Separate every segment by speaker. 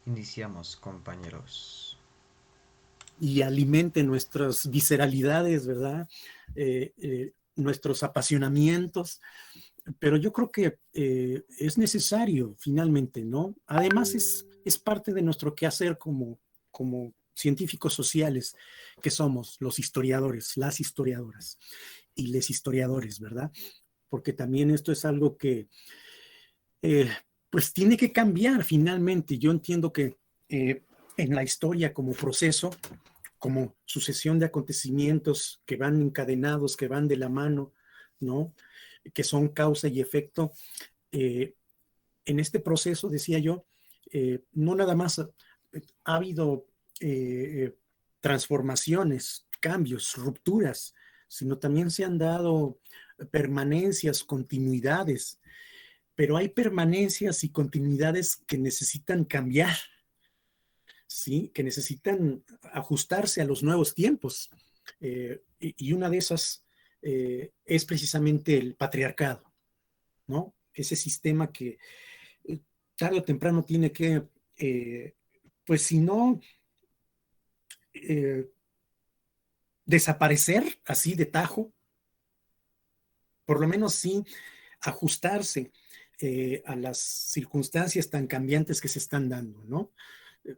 Speaker 1: Iniciamos, compañeros.
Speaker 2: Y alimente nuestras visceralidades, ¿verdad? Nuestros apasionamientos, pero yo creo que es necesario finalmente, ¿no? Además es parte de nuestro quehacer como científicos sociales que somos los historiadores, las historiadoras y les historiadores, ¿verdad? Porque también esto es algo que eh, pues tiene que cambiar finalmente. Yo entiendo que en la historia como proceso, como sucesión de acontecimientos que van encadenados, que van de la mano, ¿no? Que son causa y efecto. Eh, en este proceso, decía yo, no nada más ha habido eh, transformaciones, cambios, rupturas, sino también se han dado permanencias, continuidades, pero hay permanencias y continuidades que necesitan cambiar, ¿sí? Que necesitan ajustarse a los nuevos tiempos. Y una de esas es precisamente el patriarcado, ¿no? Ese sistema que tarde o temprano tiene que, pues si no, eh, desaparecer así de tajo, por lo menos sí ajustarse a las circunstancias tan cambiantes que se están dando, ¿no?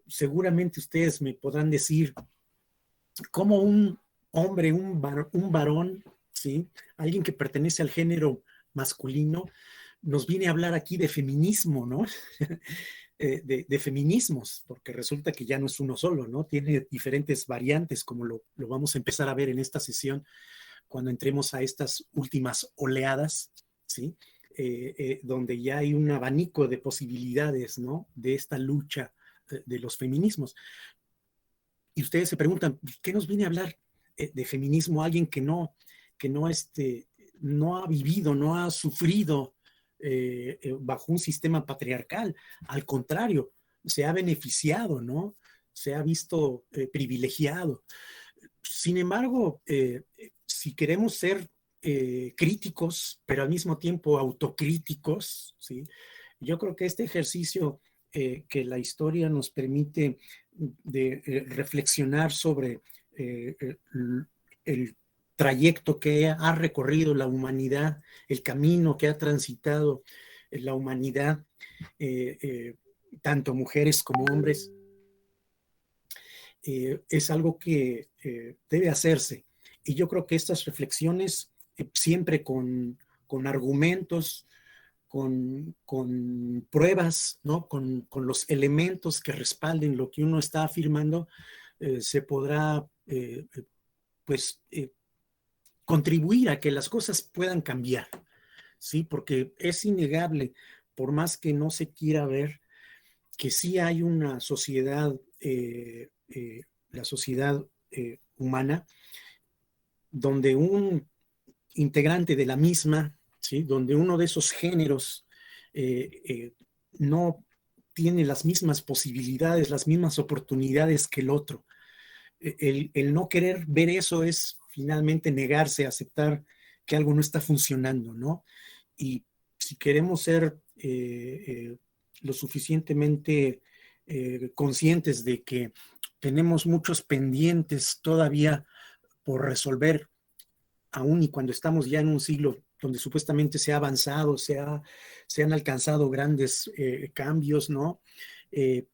Speaker 2: Seguramente ustedes me podrán decir cómo un hombre, un varón, ¿sí? Alguien que pertenece al género masculino, nos viene a hablar aquí de feminismo, ¿no? De feminismos, porque resulta que ya no es uno solo, ¿no? Tiene diferentes variantes, como lo vamos a empezar a ver en esta sesión cuando entremos a estas últimas oleadas, ¿sí? Donde ya hay un abanico de posibilidades, ¿no? De esta lucha de los feminismos. Y ustedes se preguntan, ¿qué nos viene a hablar de feminismo alguien que no ha vivido, no ha sufrido bajo un sistema patriarcal? Al contrario, se ha beneficiado, ¿no? Se ha visto privilegiado. Sin embargo, si queremos ser críticos, pero al mismo tiempo autocríticos, ¿sí? Yo creo que este ejercicio que la historia nos permite de reflexionar sobre el trayecto que ha recorrido la humanidad, el camino que ha transitado la humanidad, eh, eh, tanto mujeres como hombres, es algo que debe hacerse. Y yo creo que estas reflexiones, siempre con argumentos, con pruebas, ¿no? Con los elementos que respalden lo que uno está afirmando, se podrá, pues, contribuir a que las cosas puedan cambiar, ¿sí? Porque es innegable, por más que no se quiera ver, que sí hay una sociedad, la sociedad humana, donde un integrante de la misma, ¿sí? Donde uno de esos géneros no tiene las mismas posibilidades, las mismas oportunidades que el otro. El no querer ver eso es finalmente negarse a aceptar que algo no está funcionando, ¿no? Y si queremos ser lo suficientemente conscientes de que tenemos muchos pendientes todavía por resolver, aún y cuando estamos ya en un siglo donde supuestamente se ha avanzado, se han alcanzado grandes cambios, ¿no? Eh,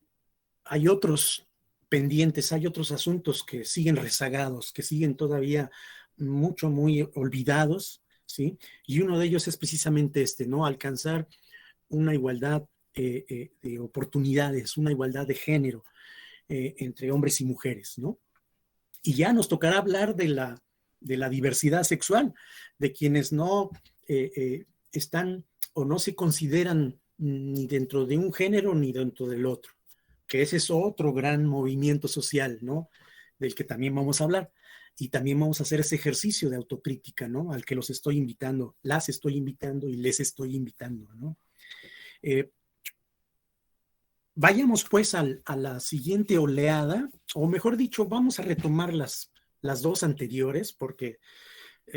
Speaker 2: hay otros pendientes, hay otros asuntos que siguen rezagados, que siguen todavía muy olvidados, ¿sí? Y uno de ellos es precisamente este, ¿no? Alcanzar una igualdad de oportunidades, una igualdad de género entre hombres y mujeres, ¿no? Y ya nos tocará hablar de la diversidad sexual, de quienes no están o no se consideran ni dentro de un género ni dentro del otro, que ese es otro gran movimiento social, ¿no? Del que también vamos a hablar. Y también vamos a hacer ese ejercicio de autocrítica, ¿no? Al que los estoy invitando, las estoy invitando y les estoy invitando, ¿no? Eh, Vayamos pues a la siguiente oleada, o mejor dicho, vamos a retomar las dos anteriores, porque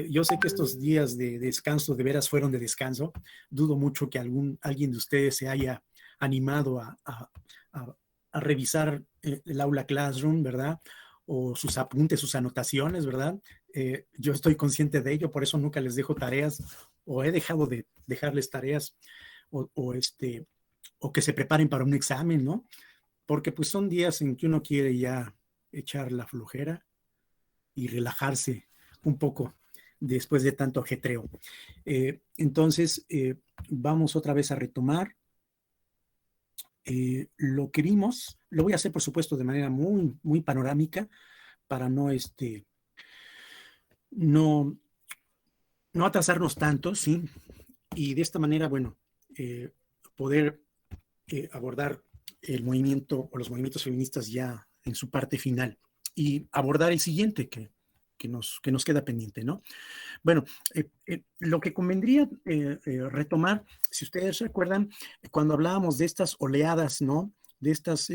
Speaker 2: yo sé que estos días de descanso de veras fueron de descanso. Dudo mucho que alguien de ustedes se haya animado a a revisar el aula Classroom, ¿verdad? O sus apuntes, sus anotaciones, ¿verdad? Yo estoy consciente de ello, por eso nunca les dejo tareas o he dejado de dejarles tareas o que se preparen para un examen, ¿no? Porque pues son días en que uno quiere ya echar la flojera y relajarse un poco después de tanto ajetreo. Entonces, vamos otra vez a retomar lo que vimos. Lo voy a hacer, por supuesto, de manera muy, muy panorámica para no, no atrasarnos tanto, ¿sí? Y de esta manera, bueno, poder abordar el movimiento o los movimientos feministas ya en su parte final y abordar el siguiente que nos queda pendiente, ¿no? Bueno, lo que convendría retomar, si ustedes recuerdan, cuando hablábamos de estas oleadas, ¿no? De estas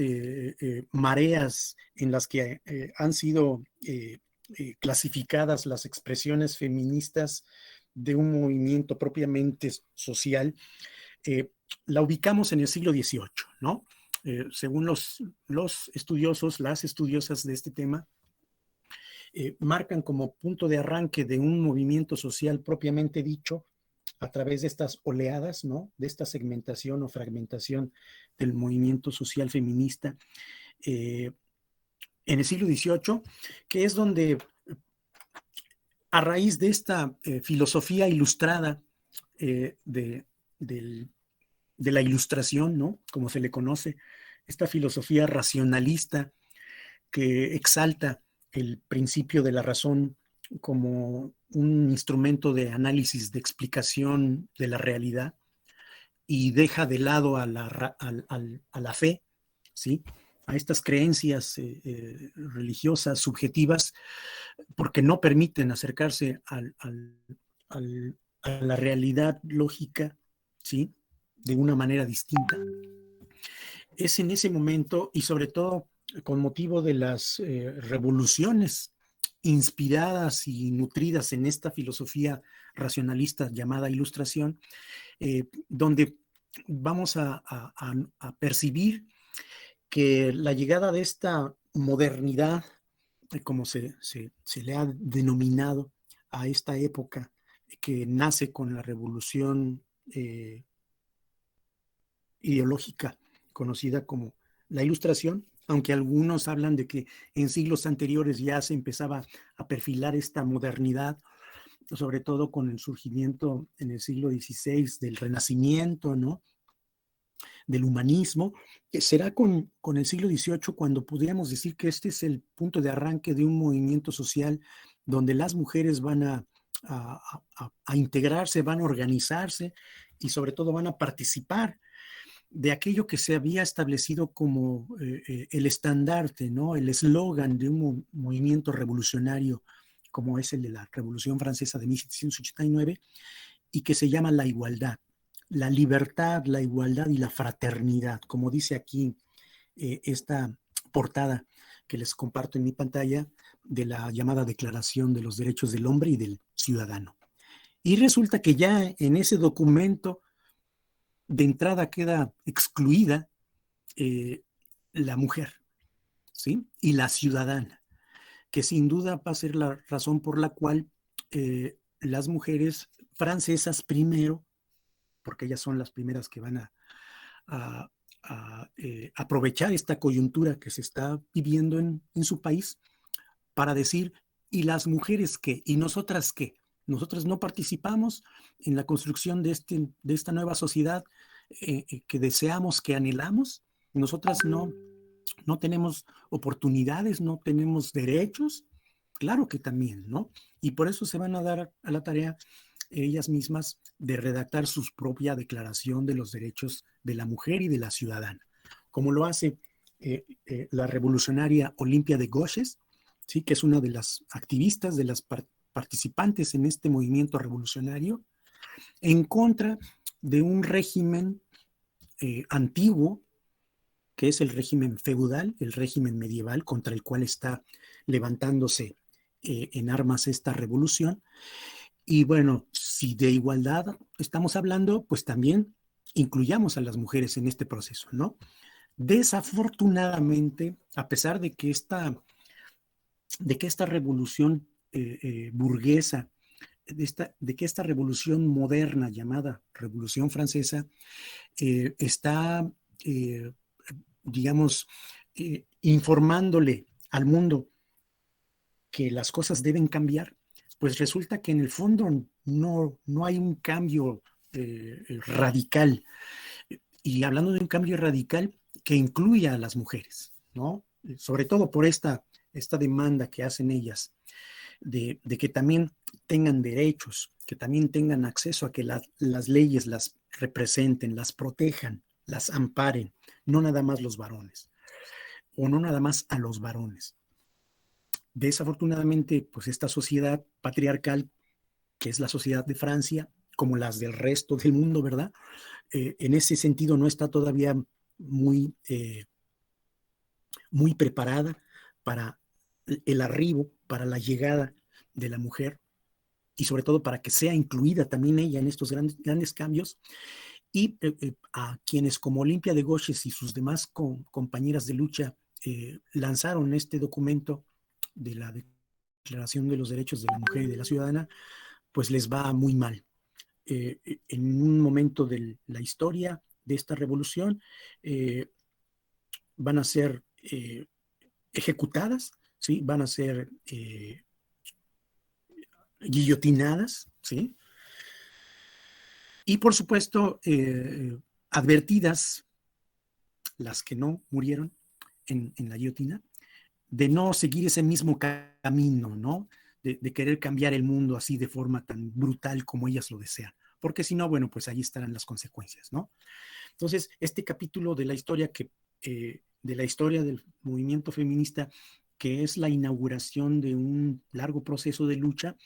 Speaker 2: mareas en las que han sido clasificadas las expresiones feministas de un movimiento propiamente social, la ubicamos en el siglo XVIII, ¿no? Según los estudiosos, las estudiosas de este tema, marcan como punto de arranque de un movimiento social propiamente dicho a través de estas oleadas, ¿no? De esta segmentación o fragmentación del movimiento social feminista en el siglo XVIII, que es donde a raíz de esta filosofía ilustrada de la ilustración, ¿no? Como se le conoce, esta filosofía racionalista que exalta el principio de la razón como un instrumento de análisis, de explicación de la realidad y deja de lado a la fe, ¿sí? A estas creencias religiosas, subjetivas, porque no permiten acercarse a la realidad lógica, ¿sí? De una manera distinta. Es en ese momento y sobre todo con motivo de las revoluciones inspiradas y nutridas en esta filosofía racionalista llamada ilustración, donde vamos a percibir que la llegada de esta modernidad, como se le ha denominado a esta época que nace con la revolución ideológica conocida como la Ilustración, aunque algunos hablan de que en siglos anteriores ya se empezaba a perfilar esta modernidad, sobre todo con el surgimiento en el siglo XVI del Renacimiento, ¿no? Del humanismo. Será con el siglo XVIII cuando podríamos decir que este es el punto de arranque de un movimiento social donde las mujeres van a integrarse, van a organizarse y sobre todo van a participar de aquello que se había establecido como el estandarte, ¿no? El eslogan de un movimiento revolucionario como es el de la Revolución Francesa de 1789 y que se llama la igualdad, la libertad, la igualdad y la fraternidad, como dice aquí esta portada que les comparto en mi pantalla de la llamada Declaración de los Derechos del Hombre y del Ciudadano. Y resulta que ya en ese documento de entrada queda excluida la mujer, ¿sí? Y la ciudadana, que sin duda va a ser la razón por la cual las mujeres francesas primero, porque ellas son las primeras que van a aprovechar esta coyuntura que se está viviendo en su país para decir, ¿y las mujeres qué? ¿Y nosotras qué? Nosotras no participamos en la construcción de esta nueva sociedad que deseamos, que anhelamos. Nosotras no tenemos oportunidades, no tenemos derechos. Claro que también, ¿no? Y por eso se van a dar a la tarea ellas mismas de redactar su propia declaración de los derechos de la mujer y de la ciudadana, como lo hace la revolucionaria Olimpia de Gauches, ¿sí? Que es una de las activistas, de las participantes en este movimiento revolucionario, en contra de un régimen antiguo, que es el régimen feudal, el régimen medieval, contra el cual está levantándose en armas esta revolución. Y bueno, si de igualdad estamos hablando, pues también incluyamos a las mujeres en este proceso, ¿no? Desafortunadamente, a pesar de que esta revolución burguesa, de que esta revolución moderna llamada Revolución Francesa está, eh, digamos, informándole al mundo que las cosas deben cambiar, pues resulta que en el fondo no hay un cambio radical. Y hablando de un cambio radical que incluya a las mujeres, ¿no? Sobre todo por esta demanda que hacen ellas de que también tengan derechos, que también tengan acceso a que las leyes las representen, las protejan, las amparen, no nada más los varones, o no nada más a los varones. Desafortunadamente, pues esta sociedad patriarcal, que es la sociedad de Francia, como las del resto del mundo, ¿verdad? En ese sentido no está todavía muy, muy preparada para el arribo, para la llegada de la mujer y sobre todo para que sea incluida también ella en estos grandes cambios. Y a quienes como Olimpia de Gauches y sus demás compañeras de lucha lanzaron este documento de la Declaración de los Derechos de la Mujer y de la Ciudadana, pues les va muy mal. En un momento de la historia de esta revolución van a ser ejecutadas, ¿sí? Van a ser guillotinadas, ¿sí? Y por supuesto, advertidas, las que no murieron en la guillotina, de no seguir ese mismo camino, ¿no? De querer cambiar el mundo así de forma tan brutal como ellas lo desean. Porque si no, bueno, pues ahí estarán las consecuencias, ¿no? Entonces, este capítulo de la historia de la historia del movimiento feminista, que es la inauguración de un largo proceso de lucha,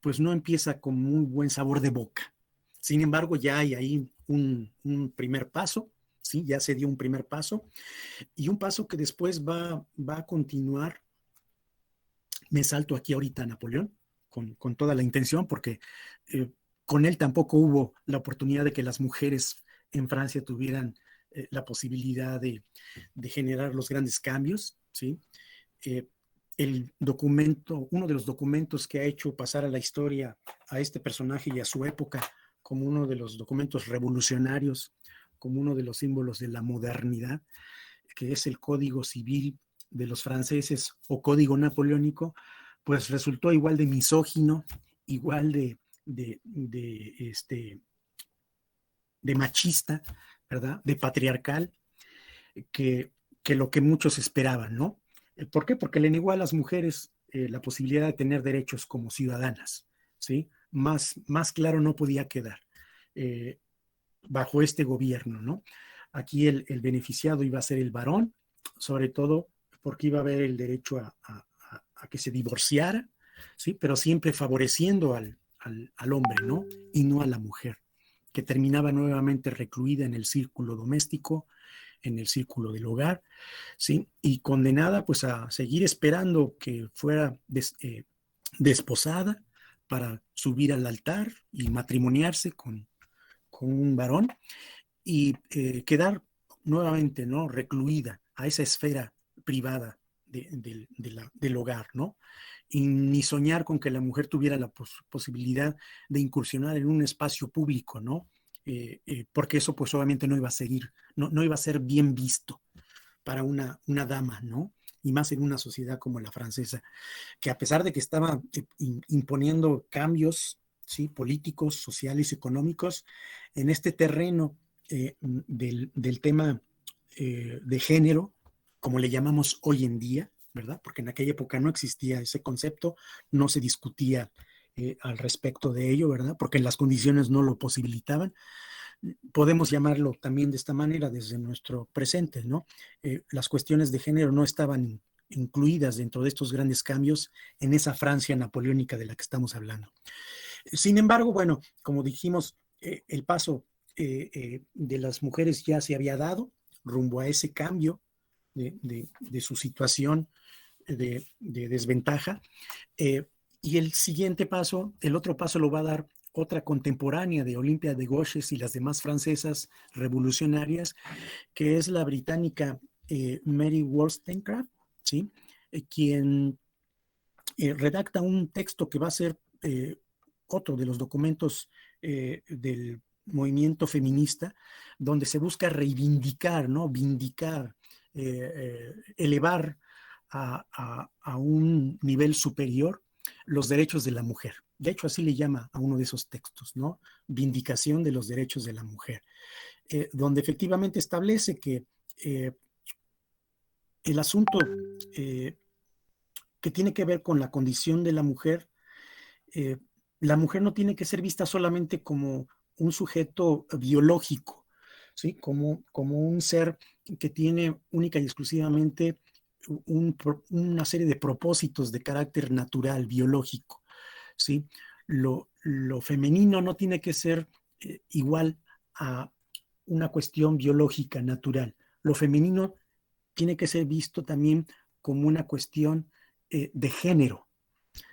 Speaker 2: pues no empieza con muy buen sabor de boca. Sin embargo, ya hay ahí un primer paso, ¿sí? Ya se dio un primer paso y un paso que después va a continuar. Me salto aquí ahorita a Napoleón con toda la intención porque con él tampoco hubo la oportunidad de que las mujeres en Francia tuvieran la posibilidad de generar los grandes cambios, ¿sí? Eh, el documento, uno de los documentos que ha hecho pasar a la historia a este personaje y a su época como uno de los documentos revolucionarios, como uno de los símbolos de la modernidad, que es el Código Civil de los franceses o Código Napoleónico, pues resultó igual de misógino, igual de machista, ¿verdad? De patriarcal, que, que lo que muchos esperaban, ¿no? ¿Por qué? Porque le negó a las mujeres la posibilidad de tener derechos como ciudadanas, ¿sí? Más claro no podía quedar bajo este gobierno, ¿no? Aquí el beneficiado iba a ser el varón, sobre todo porque iba a haber el derecho a que se divorciara, ¿sí? Pero siempre favoreciendo al hombre, ¿no? Y no a la mujer, que terminaba nuevamente recluida en el círculo doméstico, en el círculo del hogar, ¿sí? Y condenada pues a seguir esperando que fuera desposada para subir al altar y matrimoniarse con un varón y quedar nuevamente, ¿no? Recluida a esa esfera privada del hogar, ¿no? Y ni soñar con que la mujer tuviera la posibilidad de incursionar en un espacio público, ¿no? Porque eso pues obviamente no iba a seguir, no iba a ser bien visto para una dama, ¿no? Y más en una sociedad como la francesa, que a pesar de que estaba imponiendo cambios, ¿sí? Políticos, sociales, económicos, en este terreno del tema de género, como le llamamos hoy en día, ¿verdad? Porque en aquella época no existía ese concepto, no se discutía al respecto de ello, ¿verdad? Porque las condiciones no lo posibilitaban. Podemos llamarlo también de esta manera desde nuestro presente, ¿no? Las cuestiones de género no estaban incluidas dentro de estos grandes cambios en esa Francia napoleónica de la que estamos hablando. Sin embargo, bueno, como dijimos, el paso de las mujeres ya se había dado rumbo a ese cambio de su situación de desventaja. Y el siguiente paso, el otro paso lo va a dar otra contemporánea de Olimpia de Gauches y las demás francesas revolucionarias, que es la británica Mary Wollstonecraft, ¿sí? Quien redacta un texto que va a ser otro de los documentos del movimiento feminista, donde se busca reivindicar, ¿no? Vindicar, elevar a un nivel superior los derechos de la mujer. De hecho, así le llama a uno de esos textos, ¿no? Vindicación de los derechos de la mujer, donde efectivamente establece que el asunto que tiene que ver con la condición de eh, la mujer no tiene que ser vista solamente como un sujeto biológico, ¿sí? Como un ser que tiene única y exclusivamente una serie de propósitos de carácter natural, biológico, ¿sí? Lo femenino no tiene que ser igual a una cuestión biológica, natural. Lo femenino tiene que ser visto también como una cuestión de género,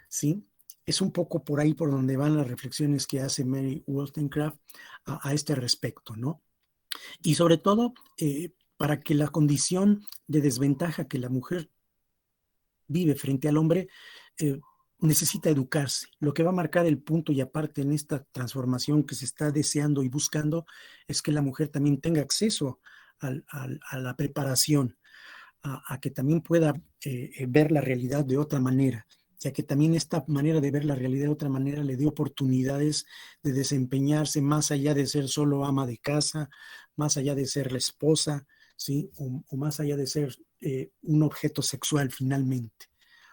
Speaker 2: ¿sí? Es un poco por ahí por donde van las reflexiones que hace Mary Wollstonecraft a este respecto, ¿no? Y sobre todo, para que la condición de desventaja que la mujer vive frente al hombre eh, necesita educarse. Lo que va a marcar el punto y aparte en esta transformación que se está deseando y buscando es que la mujer también tenga acceso a la preparación, a que también pueda ver la realidad de otra manera, ya que también esta manera de ver la realidad de otra manera le dé oportunidades de desempeñarse más allá de ser solo ama de casa, más allá de ser la esposa, ¿sí? O más allá de ser un objeto sexual finalmente,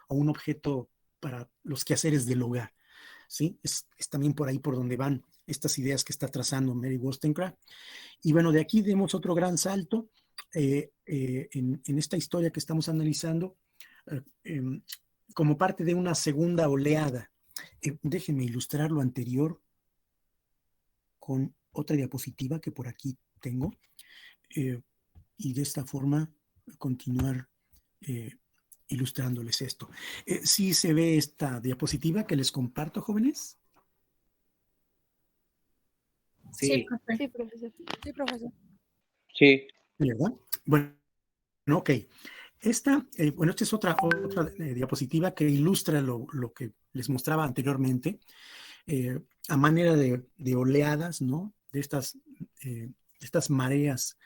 Speaker 2: o un objeto para los quehaceres del hogar, ¿sí? Es también por ahí por donde van estas ideas que está trazando Mary Wollstonecraft. Y bueno, de aquí demos otro gran salto en esta historia que estamos analizando eh, em, como parte de una segunda oleada. Déjenme ilustrar lo anterior con otra diapositiva que por aquí tengo eh, y de esta forma continuar eh, ilustrándoles esto. ¿Sí se ve esta diapositiva que les comparto, jóvenes?
Speaker 3: Sí,
Speaker 4: Sí,
Speaker 3: profe.
Speaker 5: Sí, profesor.
Speaker 3: Sí, profesor.
Speaker 4: sí.
Speaker 2: ¿Verdad? Bueno, ok. Esta es otra diapositiva que ilustra lo que les mostraba anteriormente, a manera de oleadas, ¿no? De estas mareas,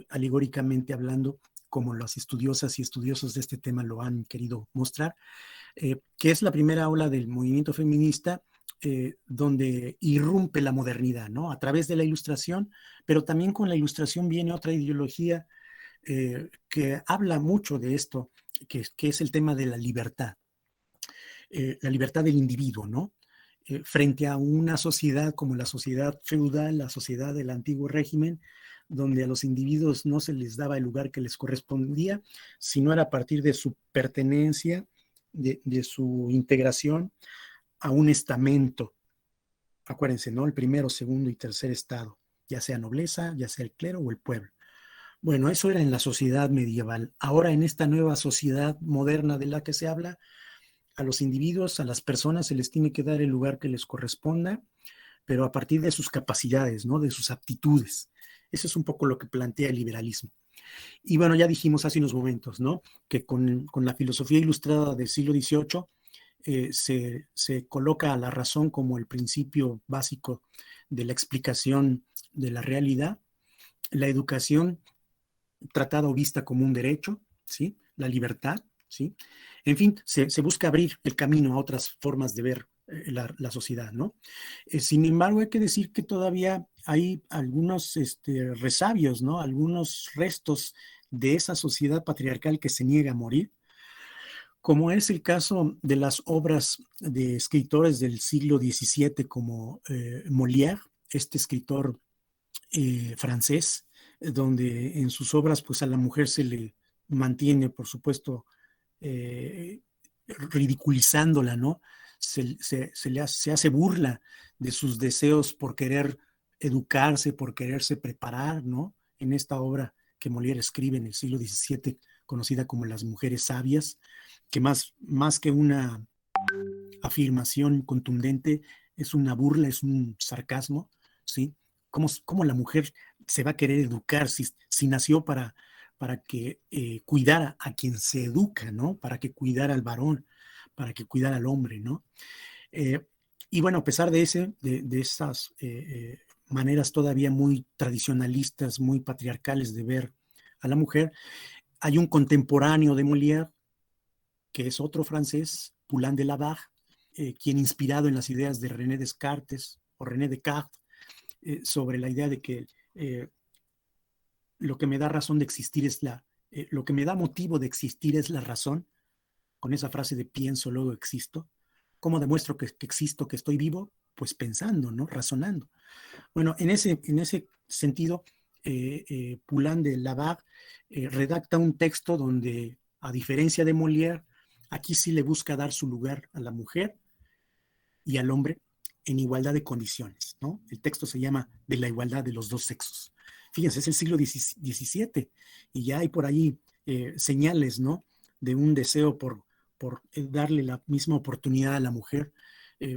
Speaker 2: alegóricamente hablando, como las estudiosas y estudiosos de este tema lo han querido mostrar, que es la primera ola del movimiento feminista, donde irrumpe la modernidad, ¿no? A través de la ilustración, pero también con la ilustración viene otra ideología que habla mucho de esto, que es el tema de la libertad del individuo, ¿no? Frente a una sociedad como la sociedad feudal, la sociedad del antiguo régimen, donde a los individuos no se les daba el lugar que les correspondía, sino era a partir de su pertenencia, de su integración a un estamento. Acuérdense, ¿no? El primero, segundo y tercer estado, ya sea nobleza, ya sea el clero o el pueblo. Bueno, eso era en la sociedad medieval. Ahora en esta nueva sociedad moderna de la que se habla, a los individuos, a las personas se les tiene que dar el lugar que les corresponda, pero a partir de sus capacidades, ¿no? De sus aptitudes. Eso es un poco lo que plantea el liberalismo. Y bueno, ya dijimos hace unos momentos, ¿no? Que con la filosofía ilustrada del siglo XVIII se coloca a la razón como el principio básico de la explicación de la realidad. La educación tratada o vista como un derecho, ¿sí? La libertad, ¿sí? En fin, se busca abrir el camino a otras formas de ver la sociedad, ¿no? Sin embargo, hay que decir que todavía hay algunos resabios, ¿no? Algunos restos de esa sociedad patriarcal que se niega a morir, como es el caso de las obras de escritores del siglo XVII como Molière, este escritor francés, donde en sus obras pues a la mujer se le mantiene, por supuesto, eh, ridiculizándola, ¿no? Se hace burla de sus deseos por querer educarse, por quererse preparar, ¿no? En esta obra que Molière escribe en el siglo XVII, conocida como Las mujeres sabias, que más que una afirmación contundente, es una burla, es un sarcasmo, ¿sí? ¿Cómo la mujer se va a querer educar si nació para que cuidara a quien se educa, ¿no? Para que cuidara al varón, para que cuidara al hombre, ¿no? Eh, y bueno, a pesar de esas maneras todavía muy tradicionalistas, muy patriarcales de ver a la mujer, hay un contemporáneo de Molière, que es otro francés, Poulain de la Barre, quien inspirado en las ideas de René Descartes o René Descartes, sobre la idea de que lo que me da razón de existir es lo que me da motivo de existir es la razón, con esa frase de pienso, luego existo. ¿Cómo demuestro que existo, que estoy vivo? Pues pensando, ¿no? Razonando. Bueno, en ese sentido, Poulain de la Barre redacta un texto donde, a diferencia de Molière, aquí sí le busca dar su lugar a la mujer y al hombre en igualdad de condiciones, ¿no? El texto se llama De la igualdad de los dos sexos. Fíjense, es el siglo XVII y ya hay por ahí señales, ¿no? De un deseo por darle la misma oportunidad a la mujer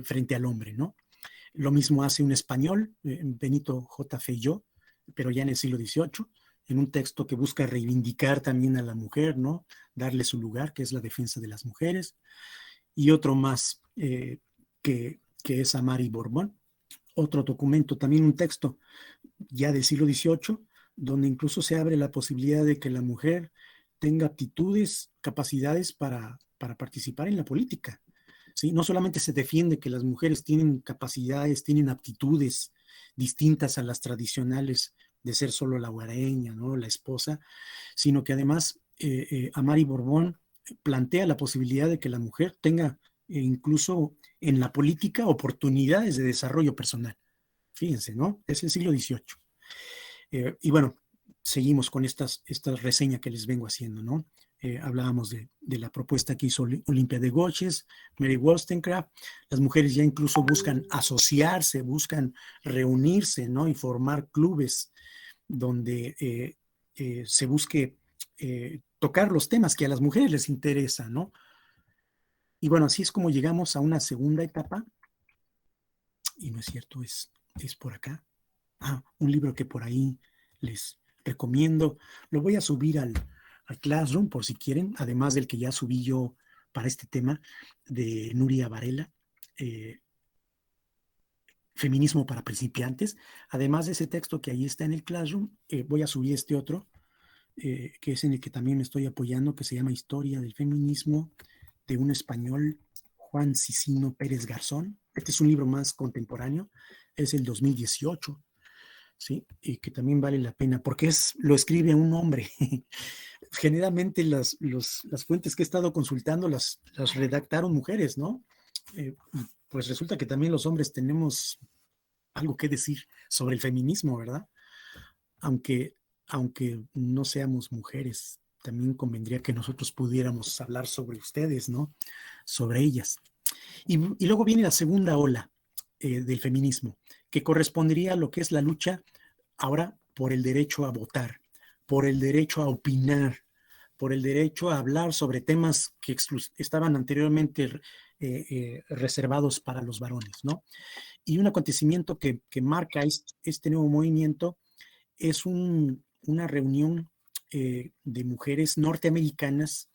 Speaker 2: frente al hombre, ¿no? Lo mismo hace un español, Benito J. Feijóo, pero ya en el siglo XVIII, en un texto que busca reivindicar también a la mujer, ¿no? Darle su lugar, que es la defensa de las mujeres. Y otro más, que es Amari Borbón. Otro documento, también un texto ya del siglo XVIII, donde incluso se abre la posibilidad de que la mujer tenga aptitudes, capacidades para participar en la política. ¿Sí? No solamente se defiende que las mujeres tienen capacidades, tienen aptitudes distintas a las tradicionales de ser solo la hogareña, ¿no? La esposa, sino que además Amari Borbón plantea la posibilidad de que la mujer tenga incluso en la política oportunidades de desarrollo personal. Fíjense, ¿no? Es el siglo XVIII. Y bueno, seguimos con esta reseña que les vengo haciendo, ¿no? Hablábamos de la propuesta que hizo Olimpia de Gauches, Mary Wollstonecraft. Las mujeres ya incluso buscan asociarse, buscan reunirse, ¿no? Y formar clubes donde se busque tocar los temas que a las mujeres les interesan, ¿no? Y bueno, así es como llegamos a una segunda etapa. Y no es cierto, es por acá. Un libro que por ahí les recomiendo. Lo voy a subir al Classroom por si quieren, además del que ya subí yo para este tema de Nuria Varela, Feminismo para principiantes. Además de ese texto que ahí está en el Classroom, voy a subir este otro, que es en el que también me estoy apoyando, que se llama Historia del Feminismo, de un español, Juan Cicino Pérez Garzón. Este es un libro más contemporáneo, es el 2018. ¿Sí? Y que también vale la pena, porque lo escribe un hombre. Generalmente las fuentes que he estado consultando las redactaron mujeres, ¿no? Pues resulta que también los hombres tenemos algo que decir sobre el feminismo, ¿verdad? Aunque no seamos mujeres, también convendría que nosotros pudiéramos hablar sobre ustedes, ¿no? Sobre ellas. Y luego viene la segunda ola del feminismo, que correspondería a lo que es la lucha ahora por el derecho a votar, por el derecho a opinar, por el derecho a hablar sobre temas que estaban anteriormente reservados para los varones, ¿no? Y un acontecimiento que marca este nuevo movimiento es una reunión de mujeres norteamericanas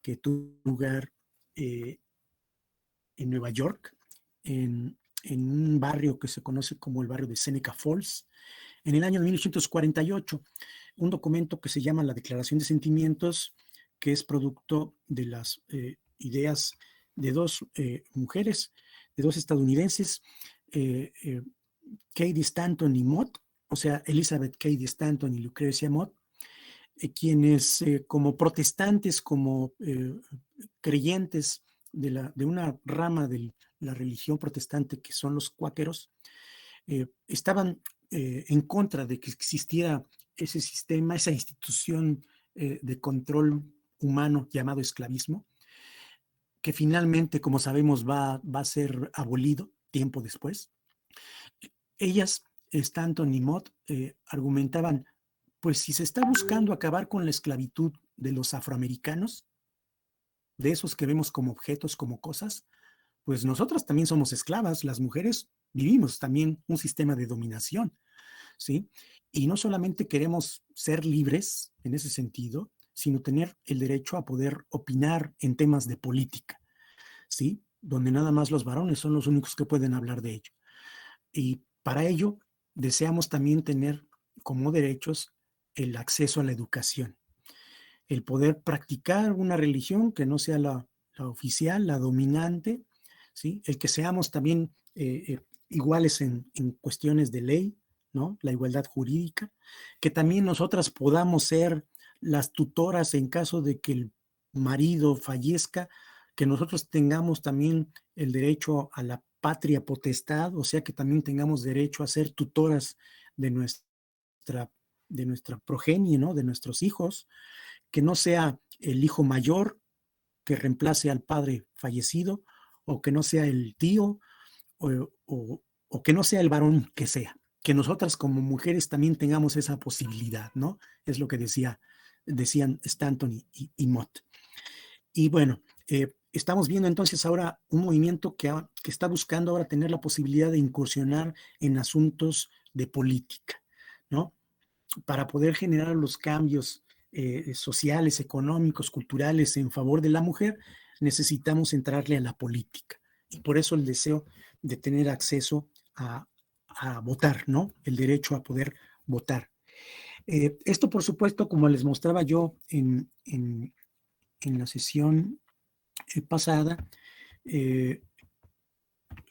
Speaker 2: que tuvo lugar en Nueva York, en un barrio que se conoce como el barrio de Seneca Falls, en el año de 1848, un documento que se llama la Declaración de Sentimientos, que es producto de las ideas de dos mujeres, de dos estadounidenses, Cady Stanton y Mott, o sea, Elizabeth Cady Stanton y Lucrecia Mott, quienes como protestantes, como creyentes de una rama de la religión protestante que son los cuáqueros, estaban en contra de que existiera ese sistema, esa institución de control humano llamado esclavismo, que finalmente, como sabemos, va a ser abolido tiempo después. Ellas, Stanton y Mott, argumentaban, pues si se está buscando acabar con la esclavitud de los afroamericanos, de esos que vemos como objetos, como cosas, pues nosotras también somos esclavas, las mujeres vivimos también un sistema de dominación, ¿sí? Y no solamente queremos ser libres en ese sentido, sino tener el derecho a poder opinar en temas de política, ¿sí? Donde nada más los varones son los únicos que pueden hablar de ello. Y para ello deseamos también tener como derechos el acceso a la educación, el poder practicar una religión que no sea la oficial, la dominante, ¿sí? El que seamos también iguales en cuestiones de ley, ¿no? La igualdad jurídica, que también nosotras podamos ser las tutoras en caso de que el marido fallezca, que nosotros tengamos también el derecho a la patria potestad, o sea que también tengamos derecho a ser tutoras de nuestra, de nuestra progenie, ¿no? De nuestros hijos, que no sea el hijo mayor que reemplace al padre fallecido, o que no sea el tío, o, o que no sea el varón que sea. Que nosotras como mujeres también tengamos esa posibilidad, ¿no? Es lo que decían Stanton y Mott. Y bueno, estamos viendo entonces ahora un movimiento que está buscando ahora tener la posibilidad de incursionar en asuntos de política, ¿no? Para poder generar los cambios sociales, económicos, culturales en favor de la mujer, necesitamos entrarle a la política. Y por eso el deseo de tener acceso a votar, ¿no? El derecho a poder votar. Esto, por supuesto, como les mostraba yo en la sesión pasada,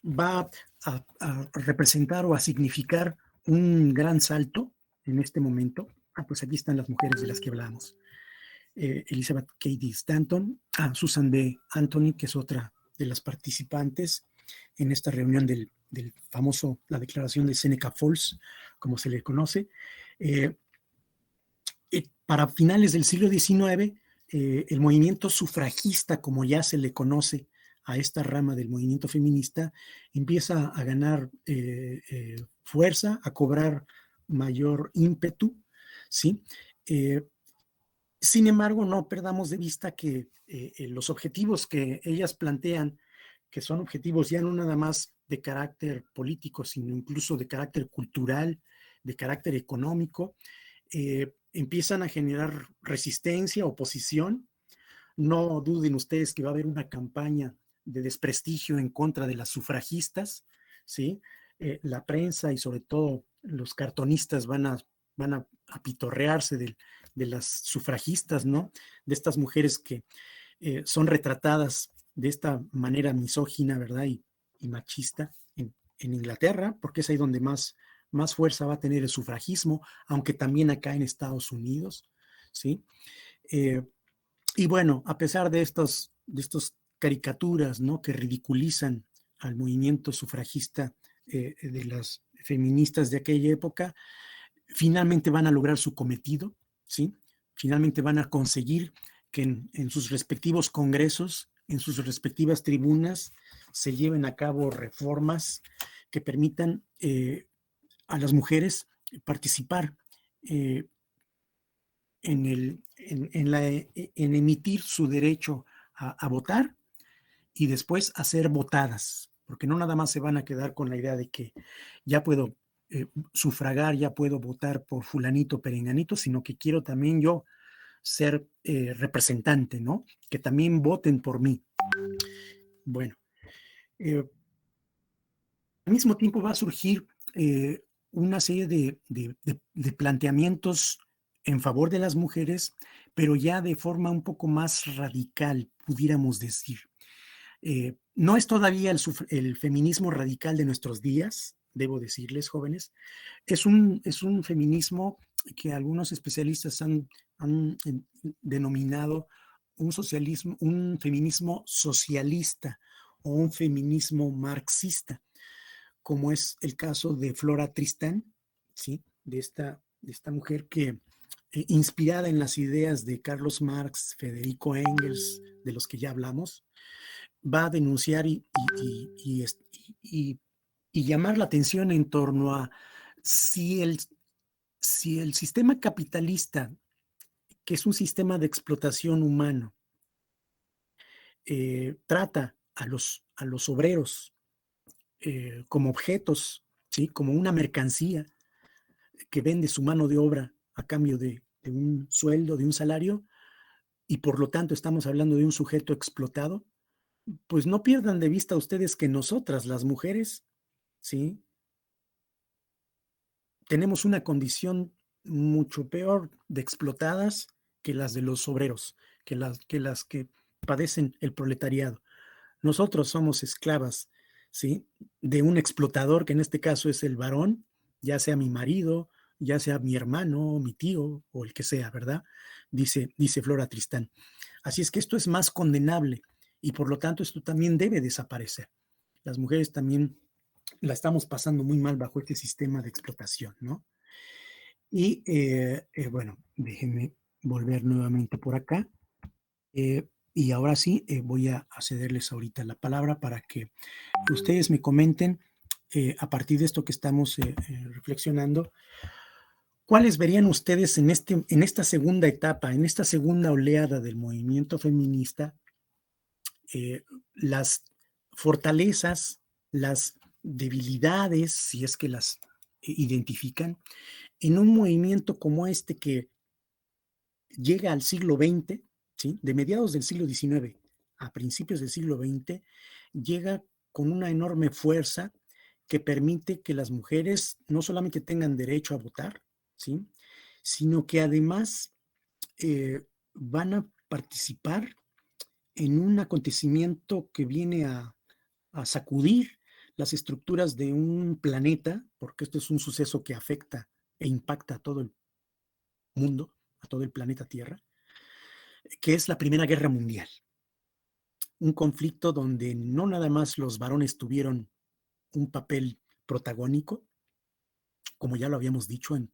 Speaker 2: va a representar o a significar un gran salto en este momento. Pues aquí están las mujeres de las que hablamos. Elizabeth Cady Stanton, Susan B. Anthony, que es otra de las participantes en esta reunión del famoso, la declaración de Seneca Falls, como se le conoce. Para finales del siglo XIX, el movimiento sufragista, como ya se le conoce a esta rama del movimiento feminista, empieza a ganar fuerza, a cobrar mayor ímpetu, ¿sí? Sin embargo, no perdamos de vista que los objetivos que ellas plantean, que son objetivos ya no nada más de carácter político, sino incluso de carácter cultural, de carácter económico, empiezan a generar resistencia, oposición. No duden ustedes que va a haber una campaña de desprestigio en contra de las sufragistas, ¿sí? La prensa y sobre todo los cartonistas van a pitorrearse de las sufragistas, ¿no? De estas mujeres que son retratadas de esta manera misógina, ¿verdad? Y machista en Inglaterra, porque es ahí donde más fuerza va a tener el sufragismo, aunque también acá en Estados Unidos, ¿sí? Y bueno, a pesar de estos caricaturas, ¿no? Que ridiculizan al movimiento sufragista de las feministas de aquella época, finalmente van a lograr su cometido, ¿sí? Finalmente van a conseguir que en sus respectivos congresos, en sus respectivas tribunas, se lleven a cabo reformas que permitan a las mujeres participar en emitir su derecho a votar y después a ser votadas, porque no nada más se van a quedar con la idea de que ya puedo sufragar, ya puedo votar por fulanito, perenganito, sino que quiero también yo ser representante, ¿no? Que también voten por mí. Bueno, al mismo tiempo va a surgir una serie de planteamientos en favor de las mujeres, pero ya de forma un poco más radical, pudiéramos decir. No es todavía el feminismo radical de nuestros días, debo decirles, jóvenes. Es un feminismo que algunos especialistas han denominado un feminismo socialista o un feminismo marxista, como es el caso de Flora Tristán, ¿sí? De esta mujer que, inspirada en las ideas de Carlos Marx, Federico Engels, de los que ya hablamos, va a denunciar y llamar la atención en torno a si el sistema capitalista, que es un sistema de explotación humano, trata a los obreros como objetos, ¿sí? Como una mercancía que vende su mano de obra a cambio de un sueldo, de un salario, y por lo tanto estamos hablando de un sujeto explotado, pues no pierdan de vista ustedes que nosotras, las mujeres, ¿sí? Tenemos una condición mucho peor de explotadas que las de los obreros, que las que padecen el proletariado. Nosotros somos esclavas, ¿sí? De un explotador, que en este caso es el varón, ya sea mi marido, ya sea mi hermano, mi tío o el que sea, ¿verdad? Dice Flora Tristán. Así es que esto es más condenable y por lo tanto esto también debe desaparecer. Las mujeres también la estamos pasando muy mal bajo este sistema de explotación, ¿no? Y bueno, déjenme volver nuevamente por acá. Y ahora sí, voy a cederles ahorita la palabra para que ustedes me comenten, a partir de esto que estamos reflexionando, ¿cuáles verían ustedes en esta segunda etapa, en esta segunda oleada del movimiento feminista, las fortalezas, las debilidades, si es que las identifican, en un movimiento como este que llega al siglo XX, ¿sí? De mediados del siglo XIX a principios del siglo XX, llega con una enorme fuerza que permite que las mujeres no solamente tengan derecho a votar, ¿sí? Sino que además van a participar en un acontecimiento que viene a sacudir las estructuras de un planeta, porque esto es un suceso que afecta e impacta a todo el mundo, a todo el planeta Tierra, que es la Primera Guerra Mundial. Un conflicto donde no nada más los varones tuvieron un papel protagónico, como ya lo habíamos dicho en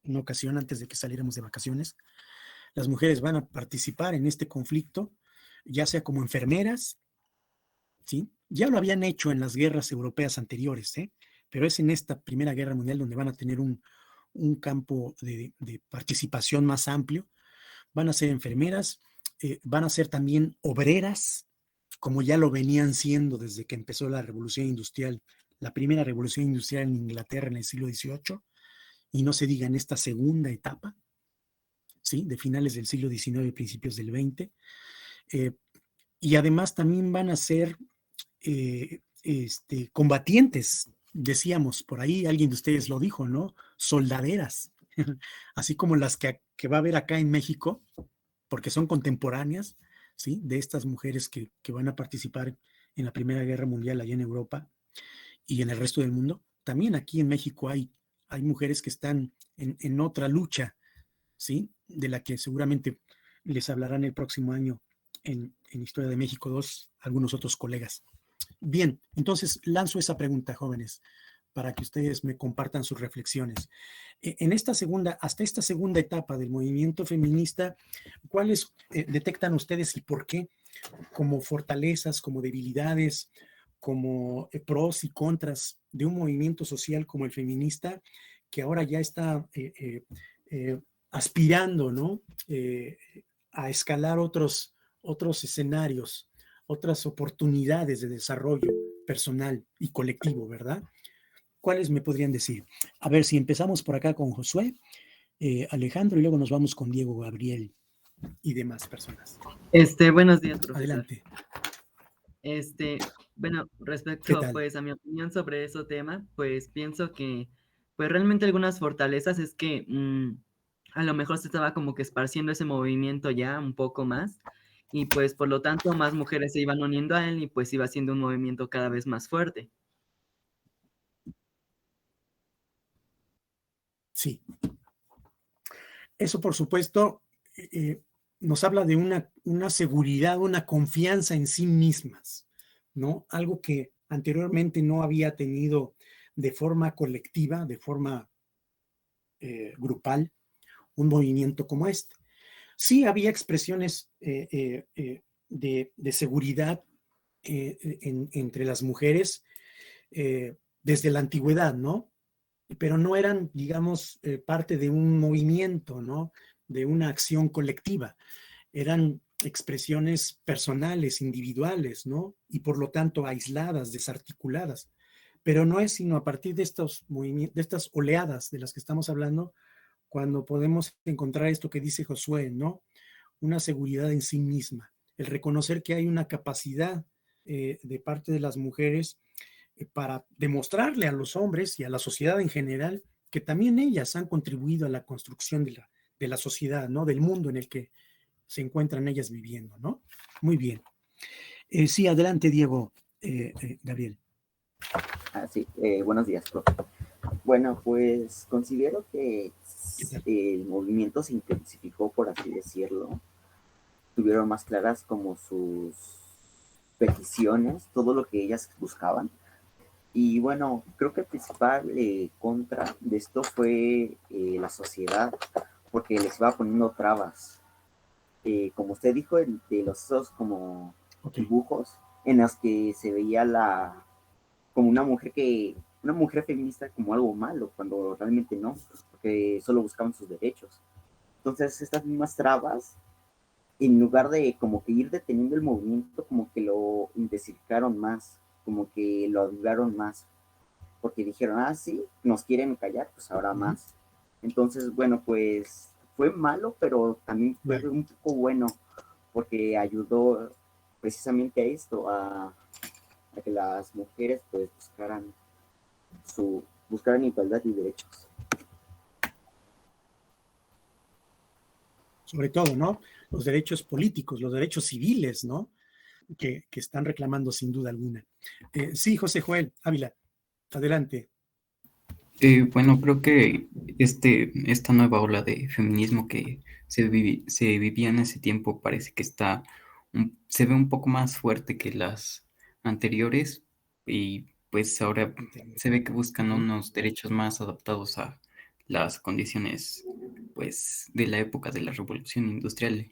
Speaker 2: una ocasión antes de que saliéramos de vacaciones. Las mujeres van a participar en este conflicto, ya sea como enfermeras, ¿sí? Ya lo habían hecho en las guerras europeas anteriores, ¿eh? Pero es en esta Primera Guerra Mundial donde van a tener un campo de participación más amplio. Van a ser enfermeras, van a ser también obreras, como ya lo venían siendo desde que empezó la revolución industrial, la primera revolución industrial en Inglaterra en el siglo XVIII, y no se diga en esta segunda etapa, ¿sí? De finales del siglo XIX y principios del XX. Y además también van a ser combatientes, decíamos, por ahí alguien de ustedes lo dijo, ¿no? Soldaderas, así como las que va a haber acá en México, porque son contemporáneas, ¿sí? De estas mujeres que van a participar en la Primera Guerra Mundial allá en Europa y en el resto del mundo. También aquí en México hay mujeres que están en otra lucha, ¿sí? De la que seguramente les hablarán el próximo año en Historia de México 2, algunos otros colegas. Bien, entonces lanzo esa pregunta, jóvenes, para que ustedes me compartan sus reflexiones. Hasta esta segunda etapa del movimiento feminista, ¿cuáles detectan ustedes y por qué como fortalezas, como debilidades, como pros y contras de un movimiento social como el feminista, que ahora ya está aspirando, ¿no? A escalar otros escenarios, otras oportunidades de desarrollo personal y colectivo, ¿verdad? ¿Cuáles me podrían decir? A ver, si empezamos por acá con Josué, Alejandro, y luego nos vamos con Diego, Gabriel y demás personas.
Speaker 4: Buenos días, profesor.
Speaker 2: Adelante.
Speaker 4: Bueno, respecto pues a mi opinión sobre ese tema, pues pienso que pues realmente algunas fortalezas es que a lo mejor se estaba como que esparciendo ese movimiento ya un poco más y pues por lo tanto más mujeres se iban uniendo a él y pues iba siendo un movimiento cada vez más fuerte.
Speaker 2: Sí. Eso, por supuesto, nos habla de una seguridad, una confianza en sí mismas, ¿no? Algo que anteriormente no había tenido de forma colectiva, de forma grupal, un movimiento como este. Sí había expresiones de seguridad entre las mujeres desde la antigüedad, ¿no? Pero no eran, digamos, parte de un movimiento, ¿no? De una acción colectiva. eran expresiones personales, individuales, ¿no? Y por lo tanto aisladas, desarticuladas. Pero no es sino a partir de estos movimientos, de estas oleadas de las que estamos hablando, cuando podemos encontrar esto que dice Josué, ¿no? Una seguridad en sí misma, el reconocer que hay una capacidad de parte de las mujeres para demostrarle a los hombres y a la sociedad en general que también ellas han contribuido a la construcción de la sociedad, ¿no? Del mundo en el que se encuentran ellas viviendo, ¿no? Muy bien. Sí, adelante, Diego, Gabriel.
Speaker 5: Sí, buenos días, profe. Bueno, pues considero que el movimiento se intensificó, por así decirlo. Tuvieron más claras como sus peticiones, todo lo que ellas buscaban. Y bueno, creo que el principal contra de esto fue la sociedad, porque les iba poniendo trabas. Como usted dijo, de esos como dibujos en los que se veía como una mujer feminista como algo malo, cuando realmente no, porque solo buscaban sus derechos. Entonces estas mismas trabas, en lugar de como que ir deteniendo el movimiento, como que lo intensificaron más, como que lo avivaron más, porque dijeron, sí, nos quieren callar, pues ahora más. Entonces, bueno, pues fue malo, pero también fue un poco bueno, porque ayudó precisamente a esto, a que las mujeres pues buscaran igualdad y derechos.
Speaker 2: Sobre todo, ¿no? Los derechos políticos, los derechos civiles, ¿no? Que están reclamando sin duda alguna. Sí, José Joel Ávila, adelante.
Speaker 6: Bueno, creo que esta nueva ola de feminismo que se vivía en ese tiempo parece que se ve un poco más fuerte que las anteriores, y pues ahora se ve que buscan unos derechos más adaptados a las condiciones pues de la época de la Revolución Industrial,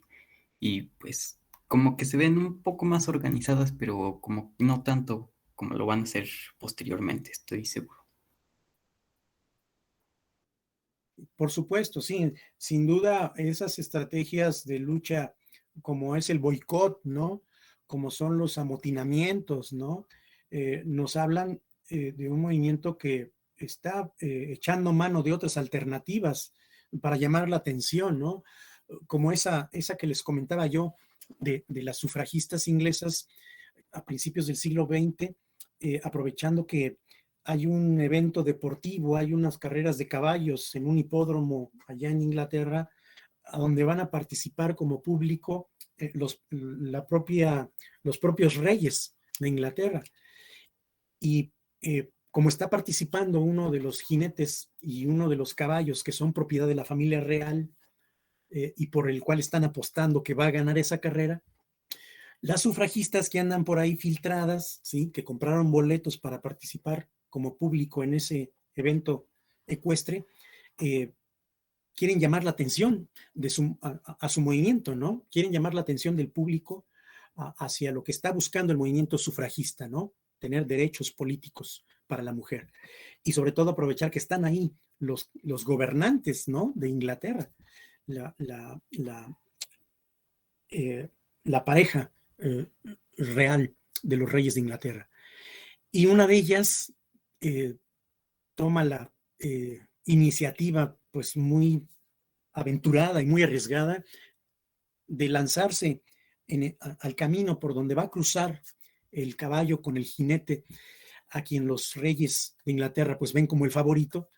Speaker 6: y pues como que se ven un poco más organizadas, pero como no tanto como lo van a hacer posteriormente, estoy seguro.
Speaker 2: Por supuesto, sí, sin duda esas estrategias de lucha como es el boicot, ¿no? Como son los amotinamientos, ¿no? Nos hablan de un movimiento que está echando mano de otras alternativas para llamar la atención, ¿no? Como esa que les comentaba yo de las sufragistas inglesas a principios del siglo XX, aprovechando que hay un evento deportivo, hay unas carreras de caballos en un hipódromo allá en Inglaterra, a donde van a participar como público los propios reyes de Inglaterra. Y como está participando uno de los jinetes y uno de los caballos que son propiedad de la familia real y por el cual están apostando que va a ganar esa carrera, las sufragistas que andan por ahí filtradas, ¿sí? Que compraron boletos para participar como público en ese evento ecuestre, quieren llamar la atención a su movimiento, ¿no? Quieren llamar la atención del público hacia lo que está buscando el movimiento sufragista, ¿no? Tener derechos políticos para la mujer. Y sobre todo aprovechar que están ahí los gobernantes, ¿no? De Inglaterra, la pareja real de los reyes de Inglaterra. Y una de ellas toma la iniciativa pues muy aventurada y muy arriesgada de lanzarse al camino por donde va a cruzar el caballo con el jinete, a quien los reyes de Inglaterra pues ven como el favorito,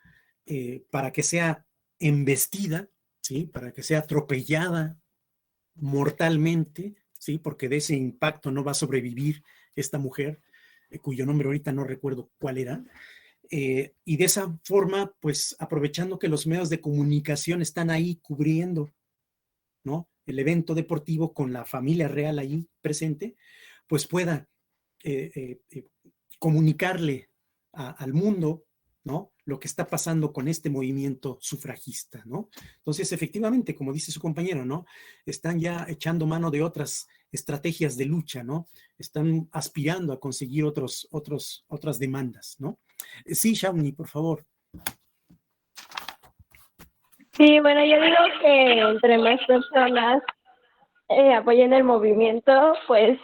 Speaker 2: para que sea embestida, ¿sí? Para que sea atropellada mortalmente, ¿sí? Porque de ese impacto no va a sobrevivir esta mujer, cuyo nombre ahorita no recuerdo cuál era, y de esa forma, pues aprovechando que los medios de comunicación están ahí cubriendo, ¿no? El evento deportivo con la familia real ahí presente, pues pueda comunicarle al mundo, ¿no? Lo que está pasando con este movimiento sufragista, ¿no? Entonces, efectivamente, como dice su compañero, ¿no? Están ya echando mano de otras estrategias de lucha, ¿no? Están aspirando a conseguir otras demandas, ¿no? Sí, Shawnee, por favor.
Speaker 3: Sí, bueno, yo digo que entre más personas apoyen el movimiento, pues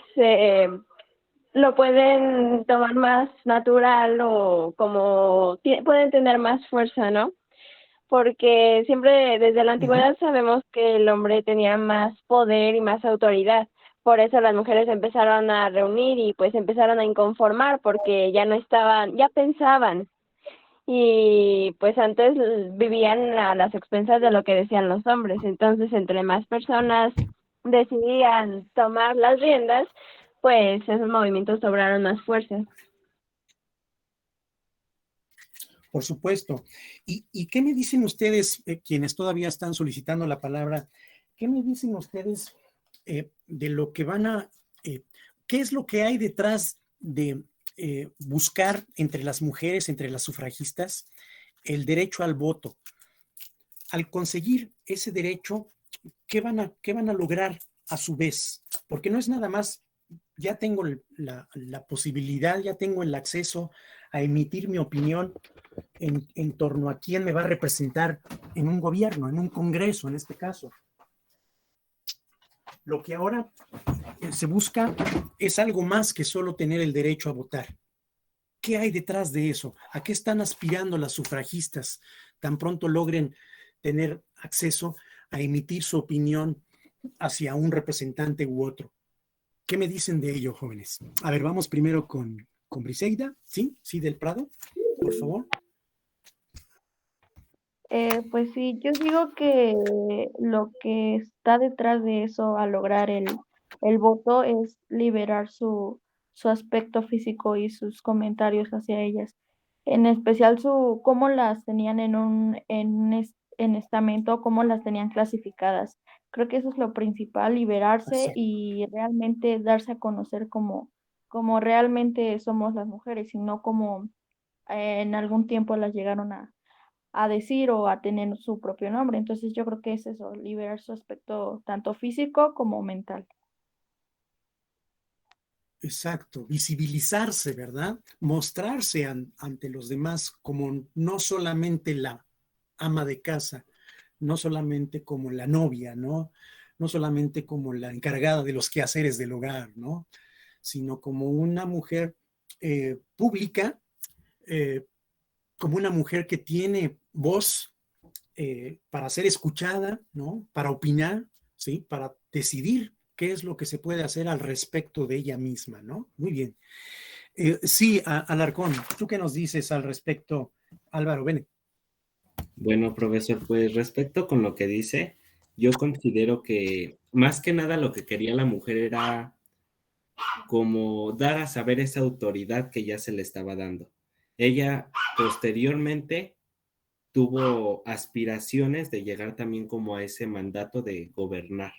Speaker 3: lo pueden tomar más natural o como pueden tener más fuerza, ¿no? Porque siempre desde la antigüedad sabemos que el hombre tenía más poder y más autoridad. Por eso las mujeres empezaron a reunir y pues empezaron a inconformar porque ya no estaban, ya pensaban y pues antes vivían a las expensas de lo que decían los hombres. Entonces, entre más personas decidían tomar las riendas, pues esos movimientos cobraron más fuerza.
Speaker 2: Por supuesto. ¿Y qué me dicen ustedes, quienes todavía están solicitando la palabra, qué me dicen ustedes de lo que van a, qué es lo que hay detrás de buscar entre las mujeres, entre las sufragistas, el derecho al voto? Al conseguir ese derecho, ¿qué van a lograr a su vez? Porque no es nada más, ya tengo la posibilidad, ya tengo el acceso a emitir mi opinión en torno a quién me va a representar en un gobierno, en un congreso, en este caso. Lo que ahora se busca es algo más que solo tener el derecho a votar. ¿Qué hay detrás de eso? ¿A qué están aspirando las sufragistas tan pronto logren tener acceso a emitir su opinión hacia un representante u otro? ¿Qué me dicen de ello, jóvenes? A ver, vamos primero con Briseida, ¿sí? ¿Sí del Prado? Por favor.
Speaker 7: Pues sí, yo digo que lo que está detrás de eso a lograr el voto es liberar su aspecto físico y sus comentarios hacia ellas. En especial cómo las tenían en estamento, cómo las tenían clasificadas. Creo que eso es lo principal, liberarse y realmente darse a conocer como realmente somos las mujeres y no como en algún tiempo las llegaron a decir o a tener su propio nombre. Entonces yo creo que es eso, liberar su aspecto tanto físico como mental.
Speaker 2: Exacto, visibilizarse, ¿verdad? Mostrarse ante los demás como no solamente la ama de casa, no solamente como la novia, ¿no? No solamente como la encargada de los quehaceres del hogar, ¿no? Sino como una mujer pública, como una mujer que tiene voz para ser escuchada, ¿no? Para opinar, ¿sí? Para decidir qué es lo que se puede hacer al respecto de ella misma, ¿no? Muy bien. Sí, Alarcón, ¿tú qué nos dices al respecto, Álvaro? Ven.
Speaker 8: Bueno, profesor, pues respecto con lo que dice, yo considero que más que nada lo que quería la mujer era como dar a saber esa autoridad que ya se le estaba dando. Ella posteriormente tuvo aspiraciones de llegar también como a ese mandato de gobernar.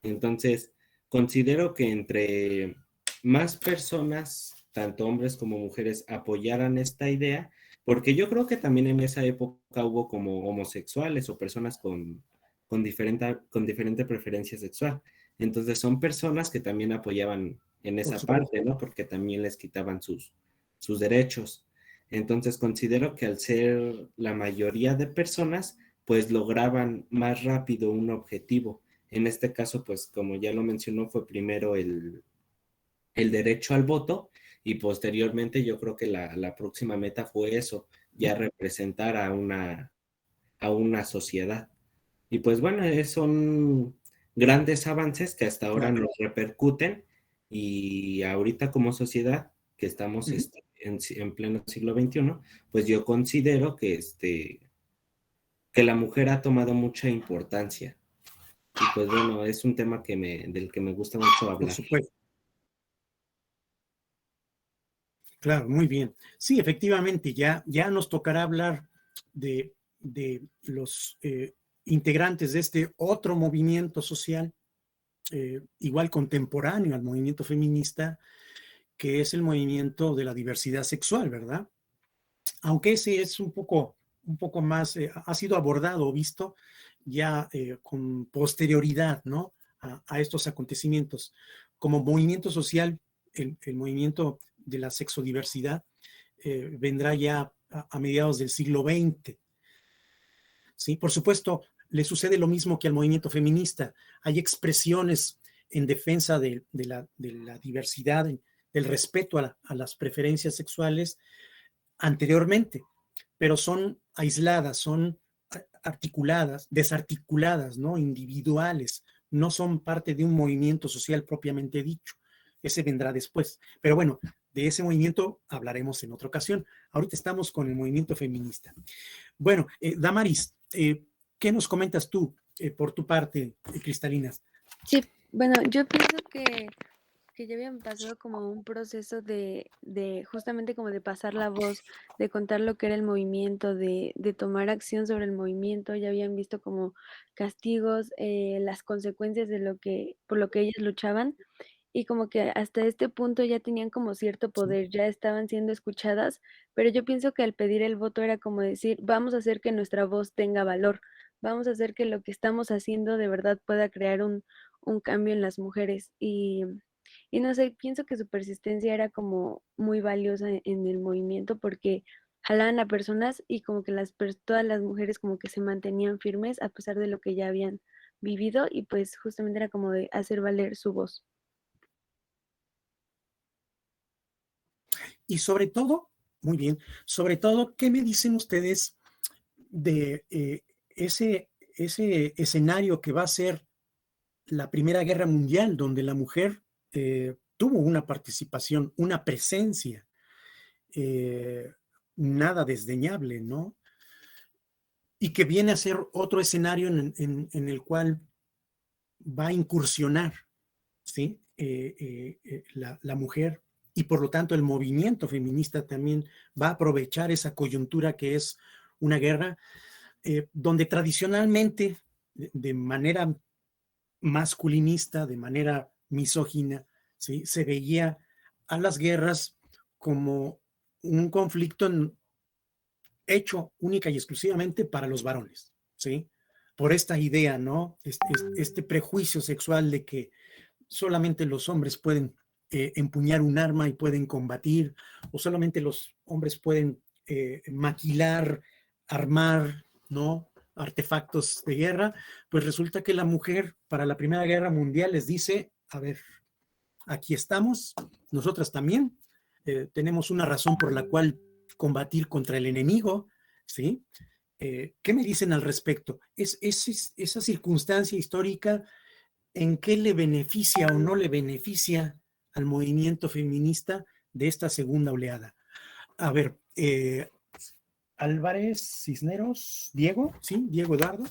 Speaker 8: Entonces, considero que entre más personas, tanto hombres como mujeres, apoyaran esta idea, porque yo creo que también en esa época hubo como homosexuales o personas con diferente preferencia sexual. Entonces, son personas que también apoyaban en esa parte, ¿no? Porque también les quitaban sus derechos. Entonces, considero que al ser la mayoría de personas, pues lograban más rápido un objetivo. En este caso, pues como ya lo mencionó, fue primero el derecho al voto y posteriormente yo creo que la próxima meta fue eso, ya representar a una sociedad. Y pues bueno, son grandes avances que hasta ahora nos repercuten y ahorita como sociedad que estamos en pleno siglo XXI, pues yo considero que la mujer ha tomado mucha importancia. Y pues bueno, es un tema del que me gusta mucho hablar.
Speaker 2: Por supuesto. Claro, muy bien. Sí, efectivamente, ya nos tocará hablar de los integrantes de este otro movimiento social, igual contemporáneo al movimiento feminista, que es el movimiento de la diversidad sexual, ¿verdad? Aunque ese es un poco más, ha sido abordado o visto ya con posterioridad, ¿no? A estos acontecimientos. Como movimiento social, el movimiento de la sexodiversidad vendrá ya a mediados del siglo XX. ¿Sí? Por supuesto, le sucede lo mismo que al movimiento feminista. Hay expresiones en defensa de la diversidad, del respeto a las preferencias sexuales anteriormente, pero son aisladas, son articuladas, desarticuladas, ¿no? Individuales, no son parte de un movimiento social propiamente dicho. Ese vendrá después. Pero bueno, de ese movimiento hablaremos en otra ocasión. Ahorita estamos con el movimiento feminista. Bueno, Damaris, ¿qué nos comentas tú por tu parte, Cristalina?
Speaker 9: Sí, bueno, yo pienso que ya habían pasado como un proceso de justamente como de pasar la voz, de contar lo que era el movimiento, de tomar acción sobre el movimiento, ya habían visto como castigos, las consecuencias de por lo que ellas luchaban, y como que hasta este punto ya tenían como cierto poder, ya estaban siendo escuchadas, pero yo pienso que al pedir el voto era como decir, vamos a hacer que nuestra voz tenga valor, vamos a hacer que lo que estamos haciendo de verdad pueda crear un cambio en las mujeres. Y no sé, pienso que su persistencia era como muy valiosa en el movimiento porque jalaban a personas y como que todas las mujeres como que se mantenían firmes a pesar de lo que ya habían vivido, y pues justamente era como de hacer valer su voz.
Speaker 2: Y sobre todo, muy bien, sobre todo, ¿qué me dicen ustedes de ese escenario que va a ser la Primera Guerra Mundial, donde la mujer tuvo una participación, una presencia nada desdeñable, ¿no? Y que viene a ser otro escenario en el cual va a incursionar, ¿sí? La mujer, y por lo tanto el movimiento feminista también va a aprovechar esa coyuntura que es una guerra, donde tradicionalmente, de manera masculinista, de manera misógina, ¿sí? Se veía a las guerras como un conflicto hecho única y exclusivamente para los varones, ¿sí? Por esta idea, ¿no? Este prejuicio sexual de que solamente los hombres pueden empuñar un arma y pueden combatir, o solamente los hombres pueden maquilar, armar, ¿no? Artefactos de guerra. Pues resulta que la mujer para la Primera Guerra Mundial les dice, a ver, aquí estamos, nosotras también, tenemos una razón por la cual combatir contra el enemigo, ¿sí? ¿Qué me dicen al respecto? Esa circunstancia histórica, ¿en qué le beneficia o no le beneficia al movimiento feminista de esta segunda oleada? A ver, Álvarez, Cisneros, Diego, ¿sí? Diego Eduardo.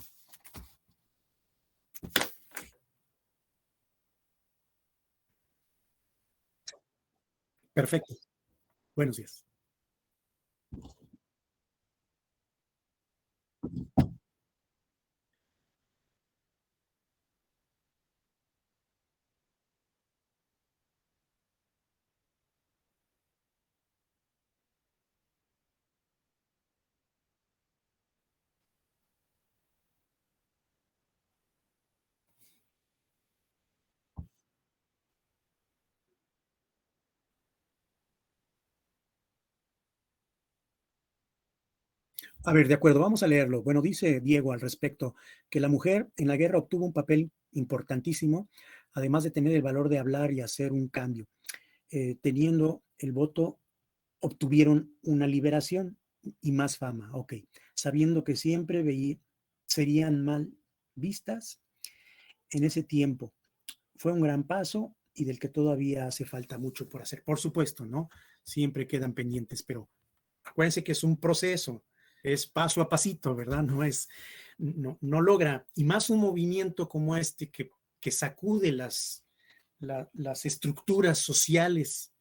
Speaker 2: Perfecto. Buenos días. A ver, de acuerdo, vamos a leerlo. Bueno, dice Diego al respecto que la mujer en la guerra obtuvo un papel importantísimo, además de tener el valor de hablar y hacer un cambio. Teniendo el voto, obtuvieron una liberación y más fama, ok, sabiendo que siempre serían mal vistas en ese tiempo. Fue un gran paso y del que todavía hace falta mucho por hacer. Por supuesto, ¿no? Siempre quedan pendientes, pero acuérdense que es un proceso, es paso a pasito, ¿verdad? No logra, y más un movimiento como este que sacude las estructuras sociales,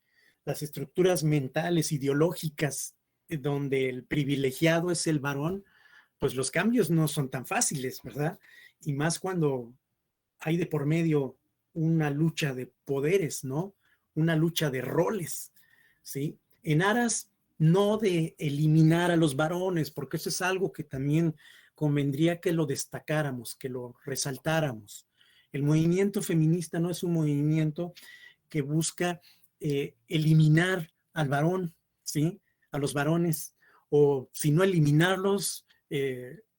Speaker 2: las estructuras mentales, ideológicas, donde el privilegiado es el varón, pues los cambios no son tan fáciles, ¿verdad? Y más cuando hay de por medio una lucha de poderes, ¿no? Una lucha de roles, ¿sí? En aras no de eliminar a los varones, porque eso es algo que también convendría que lo destacáramos, que lo resaltáramos. El movimiento feminista no es un movimiento que busca eliminar al varón, ¿sí? A los varones, o si no eliminarlos,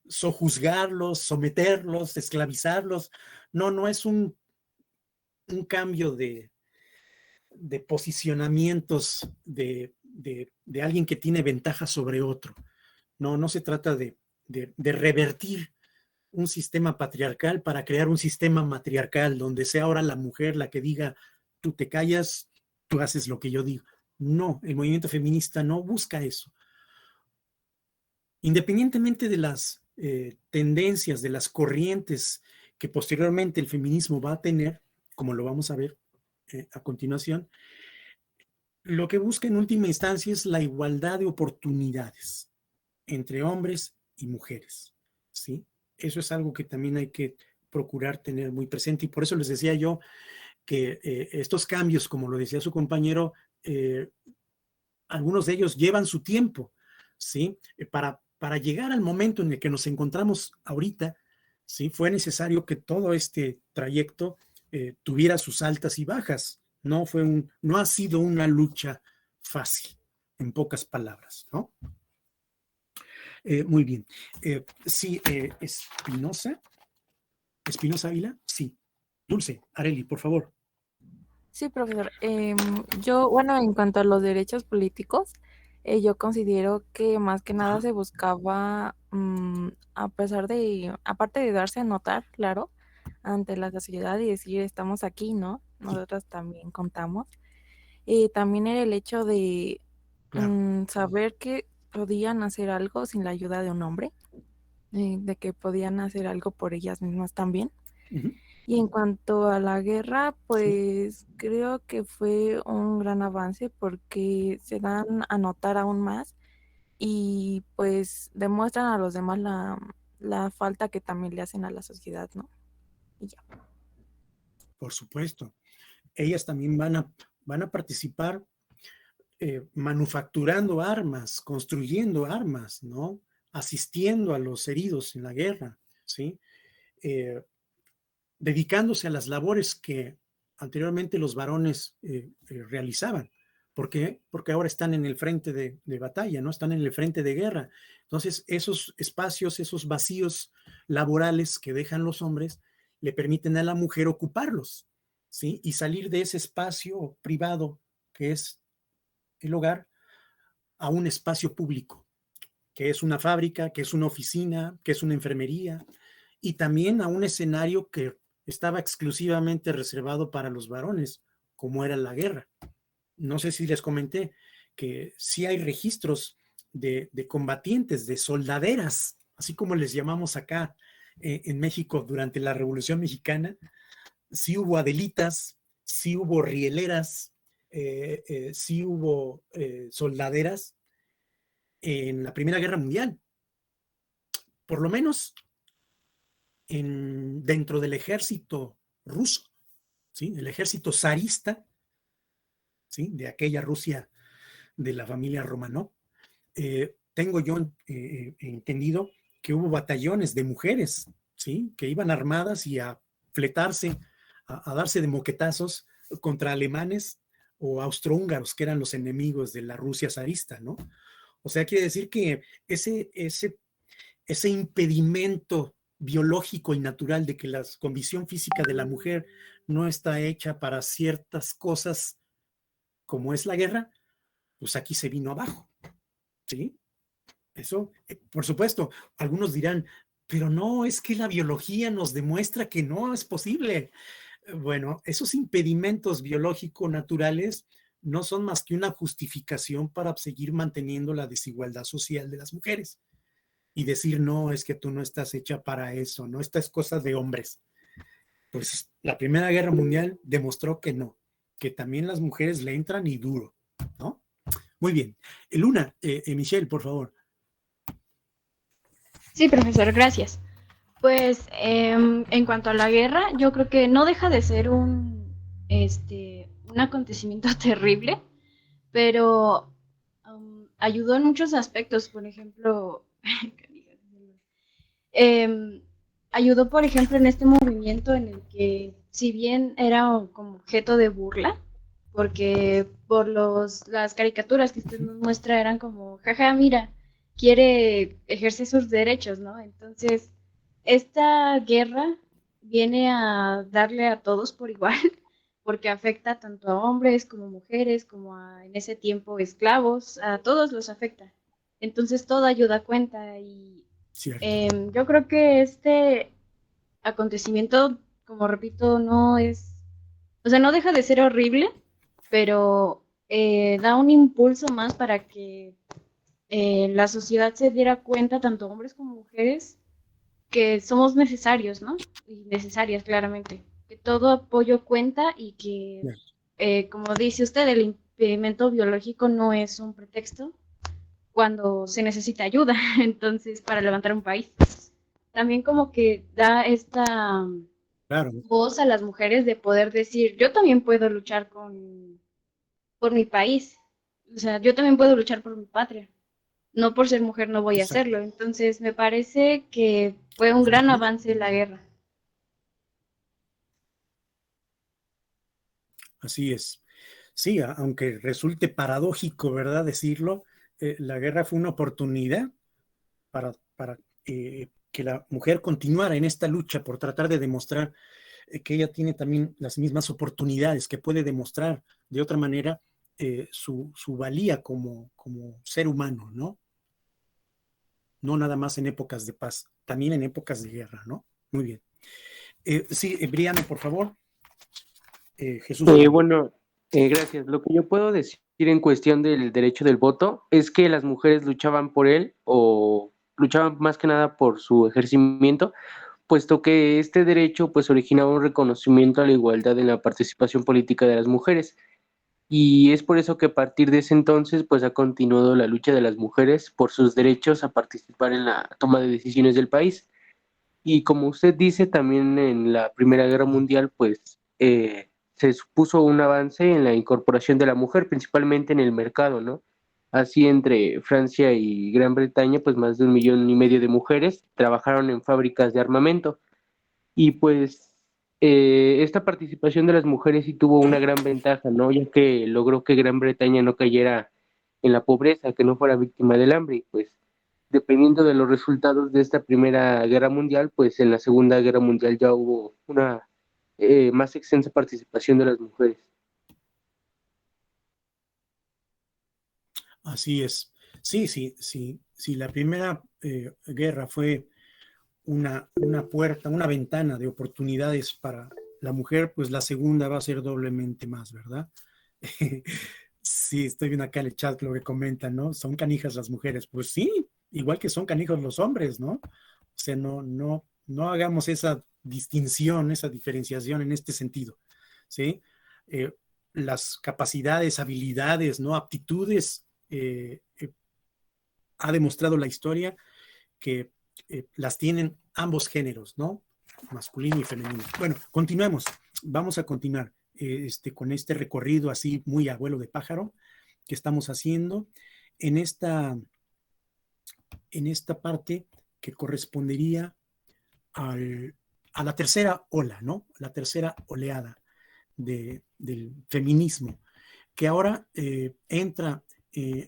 Speaker 2: sojuzgarlos, someterlos, esclavizarlos. No, no es un cambio de posicionamientos de alguien que tiene ventaja sobre otro. No, no se trata de revertir un sistema patriarcal para crear un sistema matriarcal, donde sea ahora la mujer la que diga, tú te callas, tú haces lo que yo digo. No, el movimiento feminista no busca eso. Independientemente de las tendencias, de las corrientes que posteriormente el feminismo va a tener, como lo vamos a ver a continuación, lo que busca en última instancia es la igualdad de oportunidades entre hombres y mujeres, ¿sí? Eso es algo que también hay que procurar tener muy presente, y por eso les decía yo que estos cambios, como lo decía su compañero, algunos de ellos llevan su tiempo, ¿sí? Para llegar al momento en el que nos encontramos ahorita, ¿sí? Fue necesario que todo este trayecto tuviera sus altas y bajas. No ha sido una lucha fácil, en pocas palabras, ¿no? Muy bien. Sí, Espinosa Ávila, sí. Dulce, Areli, por favor.
Speaker 10: Sí, profesor. Yo, bueno, en cuanto a los derechos políticos, yo considero que más que nada se buscaba, aparte de darse a notar, claro, ante la sociedad y decir, estamos aquí, ¿no? Nosotros también contamos. También era el hecho de saber que podían hacer algo sin la ayuda de un hombre, de que podían hacer algo por ellas mismas también.
Speaker 2: Uh-huh.
Speaker 10: Y en cuanto a la guerra, pues creo que fue un gran avance porque se dan a notar aún más y pues demuestran a los demás la falta que también le hacen a la sociedad, ¿no? Y ya.
Speaker 2: Por supuesto. Ellas también van a participar manufacturando armas, construyendo armas, ¿no? Asistiendo a los heridos en la guerra, ¿sí? Dedicándose a las labores que anteriormente los varones realizaban. ¿Por qué? Porque ahora están en el frente de batalla, ¿no? Están en el frente de guerra. Entonces, esos espacios, esos vacíos laborales que dejan los hombres, le permiten a la mujer ocuparlos, ¿sí? Y salir de ese espacio privado que es el hogar a un espacio público, que es una fábrica, que es una oficina, que es una enfermería, y también a un escenario que estaba exclusivamente reservado para los varones, como era la guerra. No sé si les comenté que sí hay registros de combatientes, de soldaderas, así como les llamamos acá en México durante la Revolución Mexicana. Sí hubo adelitas, sí hubo rieleras, sí hubo soldaderas en la Primera Guerra Mundial. Por lo menos dentro del ejército ruso, ¿sí? El ejército zarista, ¿sí? De aquella Rusia de la familia Romanov. Tengo yo entendido que hubo batallones de mujeres, ¿sí? Que iban armadas y a fletarse, a darse de moquetazos contra alemanes o austrohúngaros, que eran los enemigos de la Rusia zarista, ¿no? O sea, quiere decir que ese impedimento biológico y natural de que la condición física de la mujer no está hecha para ciertas cosas como es la guerra, pues aquí se vino abajo, ¿sí? Eso, por supuesto, algunos dirán, pero no, es que la biología nos demuestra que no es posible. Bueno, esos impedimentos biológicos naturales no son más que una justificación para seguir manteniendo la desigualdad social de las mujeres y decir, no, es que tú no estás hecha para eso, no, esta es cosa de hombres. Pues la Primera Guerra Mundial demostró que no, que también las mujeres le entran y duro, ¿no? Muy bien. Luna, Michelle, por favor.
Speaker 11: Sí, profesor, gracias. Pues en cuanto a la guerra, yo creo que no deja de ser un acontecimiento terrible, pero ayudó en muchos aspectos. Por ejemplo, ayudó, por ejemplo, en este movimiento en el que, si bien era como objeto de burla, porque por las caricaturas que usted nos muestra eran como, jaja, mira, quiere ejercer sus derechos, ¿no? Entonces, esta guerra viene a darle a todos por igual, porque afecta tanto a hombres como mujeres, como en ese tiempo esclavos, a todos los afecta. Entonces, toda ayuda cuenta y yo creo que este acontecimiento, como repito, no es, o sea, no deja de ser horrible, pero da un impulso más para que la sociedad se diera cuenta, tanto hombres como mujeres, que somos necesarios, ¿no? Y necesarias, claramente. Que todo apoyo cuenta y que, como dice usted, el impedimento biológico no es un pretexto cuando se necesita ayuda, entonces, para levantar un país. También como que da esta voz a las mujeres de poder decir, yo también puedo luchar por mi país, o sea, yo también puedo luchar por mi patria. No por ser mujer no voy a hacerlo. Entonces, me parece que fue un gran avance la guerra.
Speaker 2: Así es. Sí, aunque resulte paradójico, ¿verdad? Decirlo, la guerra fue una oportunidad para que la mujer continuara en esta lucha por tratar de demostrar que ella tiene también las mismas oportunidades, que puede demostrar de otra manera su valía como ser humano, ¿no? No nada más en épocas de paz, también en épocas de guerra, ¿no? Muy bien. Sí, Briano, por favor. Jesús.
Speaker 12: Bueno, gracias. Lo que yo puedo decir en cuestión del derecho del voto es que las mujeres luchaban por él o luchaban más que nada por su ejercimiento, puesto que este derecho pues originaba un reconocimiento a la igualdad en la participación política de las mujeres. Y es por eso que a partir de ese entonces pues ha continuado la lucha de las mujeres por sus derechos a participar en la toma de decisiones del país. Y como usted dice, también en la Primera Guerra Mundial pues se supuso un avance en la incorporación de la mujer, principalmente en el mercado, ¿no? Así entre Francia y Gran Bretaña pues más de 1,5 millones de mujeres trabajaron en fábricas de armamento. Y pues esta participación de las mujeres sí tuvo una gran ventaja, ¿no? Ya que logró que Gran Bretaña no cayera en la pobreza, que no fuera víctima del hambre. Y pues dependiendo de los resultados de esta Primera Guerra Mundial, pues en la Segunda Guerra Mundial ya hubo una más extensa participación de las mujeres.
Speaker 2: Así es. Sí, la primera guerra fue una puerta, una ventana de oportunidades para la mujer, pues la segunda va a ser doblemente más, ¿verdad? Sí, estoy viendo acá en el chat lo que comentan, ¿no? Son canijas las mujeres. Pues sí, igual que son canijos los hombres, ¿no? O sea, no hagamos esa distinción, esa diferenciación en este sentido, ¿sí? Las capacidades, habilidades, ¿no? Aptitudes, ha demostrado la historia que las tienen ambos géneros, ¿no? Masculino y femenino. Bueno, continuemos. Vamos a continuar con este recorrido así muy a vuelo de pájaro que estamos haciendo en esta parte que correspondería a la tercera ola, ¿no? La tercera oleada del feminismo, que ahora entra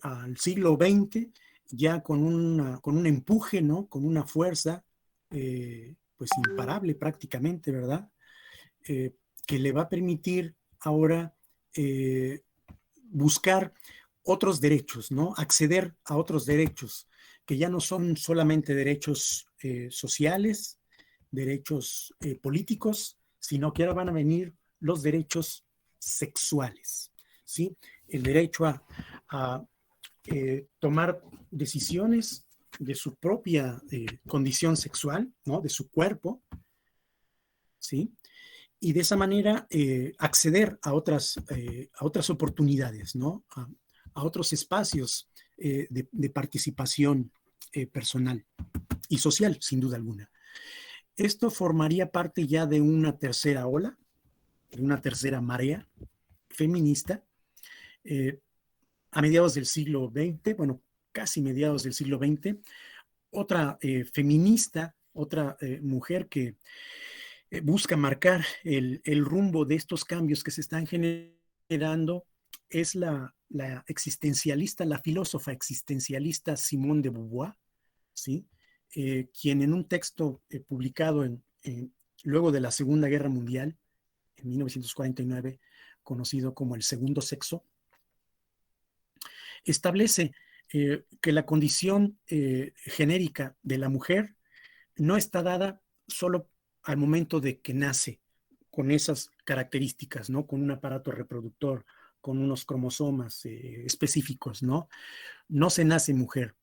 Speaker 2: al siglo XX ya con un empuje, ¿no? Con una fuerza pues imparable prácticamente, ¿verdad? Que le va a permitir ahora buscar otros derechos, ¿no? Acceder a otros derechos que ya no son solamente derechos sociales, derechos políticos, sino que ahora van a venir los derechos sexuales, ¿sí? El derecho a tomar decisiones de su propia condición sexual, ¿no? De su cuerpo, ¿sí? Y de esa manera acceder a otras oportunidades, ¿no? A otros espacios de participación personal y social, sin duda alguna. Esto formaría parte ya de una tercera ola, de una tercera marea feminista, a mediados del siglo XX, bueno, casi mediados del siglo XX, otra feminista, otra mujer que busca marcar el rumbo de estos cambios que se están generando es la la existencialista, la filósofa existencialista Simone de Beauvoir, ¿sí? Quien en un texto publicado luego de la Segunda Guerra Mundial, en 1949, conocido como El Segundo Sexo, establece que la condición genérica de la mujer no está dada solo al momento de que nace con esas características, ¿no? Con un aparato reproductor, con unos cromosomas específicos, ¿no? No se nace mujer.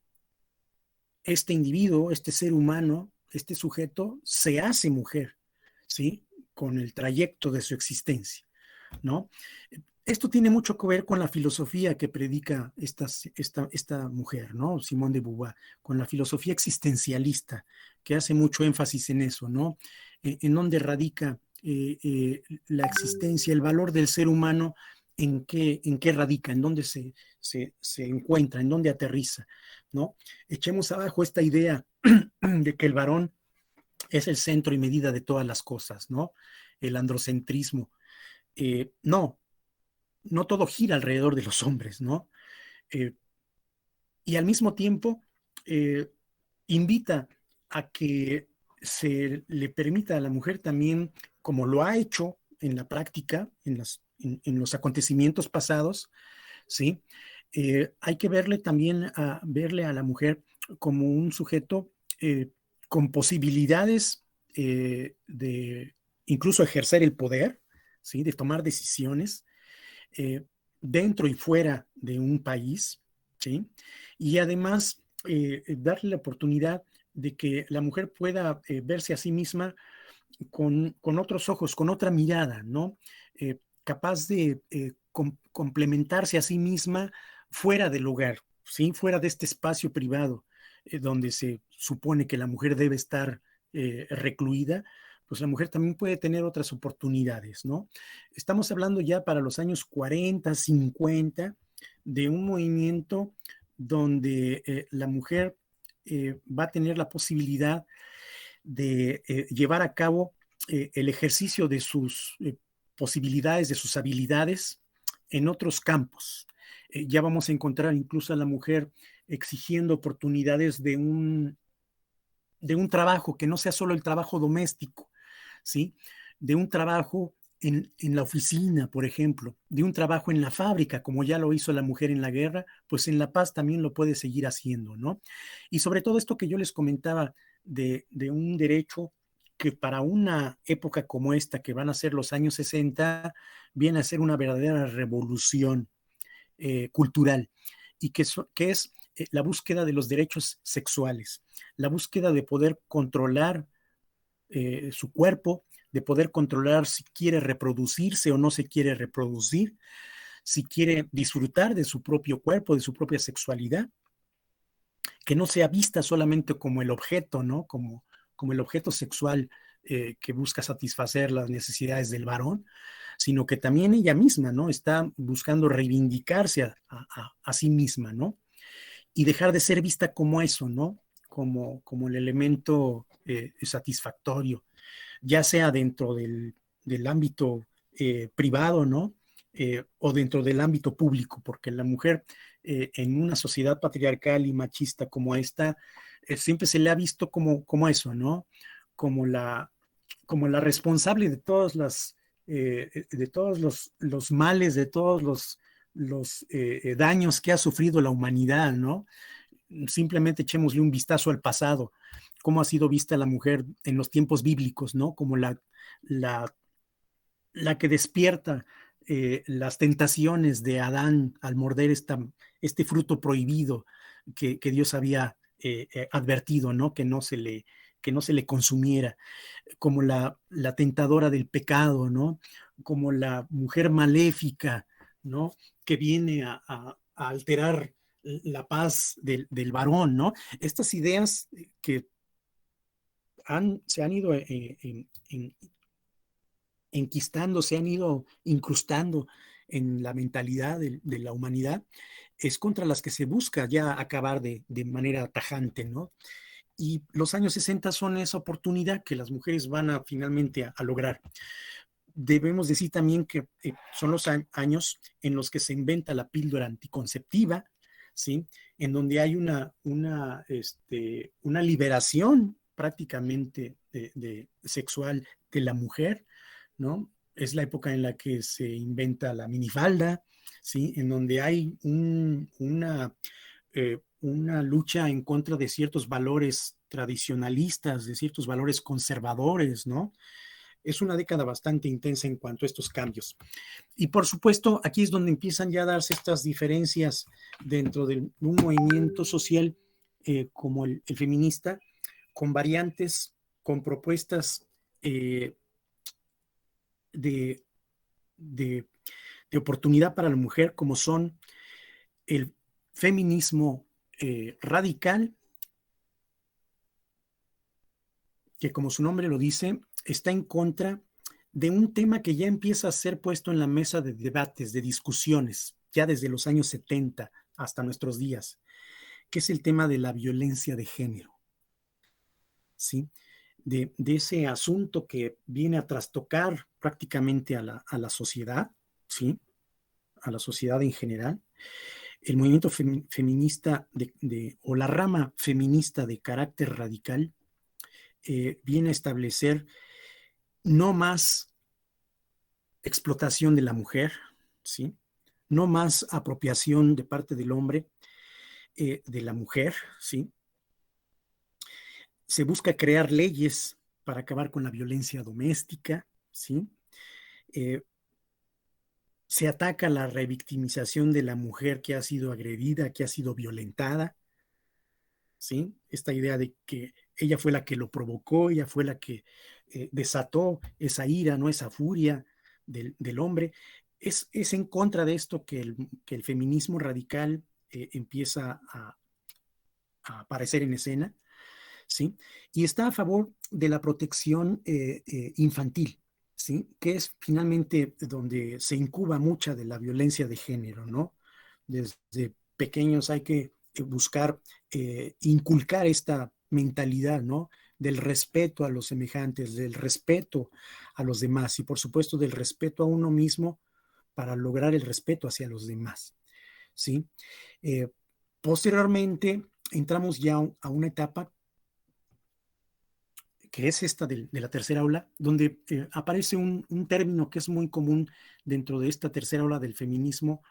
Speaker 2: Este individuo, este ser humano, este sujeto, se hace mujer, ¿sí? Con el trayecto de su existencia, ¿no? Esto tiene mucho que ver con la filosofía que predica esta mujer, ¿no? Simone de Beauvoir, con la filosofía existencialista, que hace mucho énfasis en eso, ¿no? En dónde radica la existencia, el valor del ser humano, en qué radica, en dónde se encuentra, en dónde aterriza, ¿no? Echemos abajo esta idea de que el varón es el centro y medida de todas las cosas, ¿no? El androcentrismo. No todo gira alrededor de los hombres, ¿no? Y al mismo tiempo invita a que se le permita a la mujer también, como lo ha hecho en la práctica, en los acontecimientos pasados, ¿sí? Hay que verle a la mujer como un sujeto con posibilidades de incluso ejercer el poder, ¿sí? De tomar decisiones dentro y fuera de un país, ¿sí? Y además darle la oportunidad de que la mujer pueda verse a sí misma con otros ojos, con otra mirada, ¿no? Capaz de complementarse a sí misma fuera del hogar, ¿sí? Fuera de este espacio privado donde se supone que la mujer debe estar recluida, pues la mujer también puede tener otras oportunidades, ¿no? Estamos hablando ya para los años 40, 50, de un movimiento donde la mujer va a tener la posibilidad de llevar a cabo el ejercicio de sus posibilidades, de sus habilidades en otros campos. Ya vamos a encontrar incluso a la mujer exigiendo oportunidades de un trabajo que no sea solo el trabajo doméstico, ¿sí? De un trabajo en la oficina, por ejemplo, de un trabajo en la fábrica, como ya lo hizo la mujer en la guerra, pues en la paz también lo puede seguir haciendo, ¿no? Y sobre todo esto que yo les comentaba de un derecho que para una época como esta, que van a ser los años 60, viene a ser una verdadera revolución cultural, y que es la búsqueda de los derechos sexuales, la búsqueda de poder controlar su cuerpo, de poder controlar si quiere reproducirse o no se quiere reproducir, si quiere disfrutar de su propio cuerpo, de su propia sexualidad, que no sea vista solamente como el objeto, ¿no? Como el objeto sexual que busca satisfacer las necesidades del varón, sino que también ella misma, ¿no? Está buscando reivindicarse a sí misma, ¿no? Y dejar de ser vista como eso, ¿no? Como el elemento satisfactorio, ya sea dentro del ámbito privado, ¿no? O dentro del ámbito público, porque la mujer en una sociedad patriarcal y machista como esta, siempre se le ha visto como eso, ¿no? Como la responsable de todos los males, de todos los daños que ha sufrido la humanidad, ¿no? Simplemente echémosle un vistazo al pasado, cómo ha sido vista la mujer en los tiempos bíblicos, ¿no? Como la que despierta las tentaciones de Adán al morder este fruto prohibido que Dios había advertido, ¿no? Que no se le consumiera, como la tentadora del pecado, ¿no? Como la mujer maléfica, ¿no? Que viene a alterar la paz del varón, ¿no? Estas ideas que se han ido enquistando, se han ido incrustando en la mentalidad de la humanidad, es contra las que se busca ya acabar de manera tajante, ¿no? Y los años 60 son esa oportunidad que las mujeres van finalmente a lograr. debemos decir también que son los años en los que se inventa la píldora anticonceptiva, ¿sí? En donde hay una liberación prácticamente sexual de la mujer, ¿no? Es la época en la que se inventa la minifalda, ¿sí? En donde hay una lucha en contra de ciertos valores tradicionalistas, de ciertos valores conservadores, ¿no? Es una década bastante intensa en cuanto a estos cambios. Y por supuesto, aquí es donde empiezan ya a darse estas diferencias dentro de un movimiento social como el feminista, con variantes, con propuestas de oportunidad para la mujer, como son el feminismo radical, que como su nombre lo dice, está en contra de un tema que ya empieza a ser puesto en la mesa de debates, de discusiones, ya desde los años 70 hasta nuestros días, que es el tema de la violencia de género, ¿sí? De ese asunto que viene a trastocar prácticamente a la sociedad, ¿sí? A la sociedad en general. El movimiento feminista o la rama feminista de carácter radical viene a establecer no más explotación de la mujer, ¿sí? No más apropiación de parte del hombre de la mujer, ¿sí? Se busca crear leyes para acabar con la violencia doméstica, ¿sí? Se ataca la revictimización de la mujer que ha sido agredida, que ha sido violentada, ¿sí? Esta idea de que ella fue la que lo provocó, ella fue la que desató esa ira, ¿no? Esa furia del hombre. Es en contra de esto que el feminismo radical empieza a aparecer en escena, ¿sí? Y está a favor de la protección infantil, ¿sí? Que es finalmente donde se incuba mucha de la violencia de género, ¿no? Desde pequeños hay que buscar inculcar esta mentalidad, ¿no? Del respeto a los semejantes, del respeto a los demás y por supuesto del respeto a uno mismo para lograr el respeto hacia los demás, ¿sí? Posteriormente entramos ya a una etapa que es esta de la tercera ola, donde aparece un término que es muy común dentro de esta tercera ola del feminismo,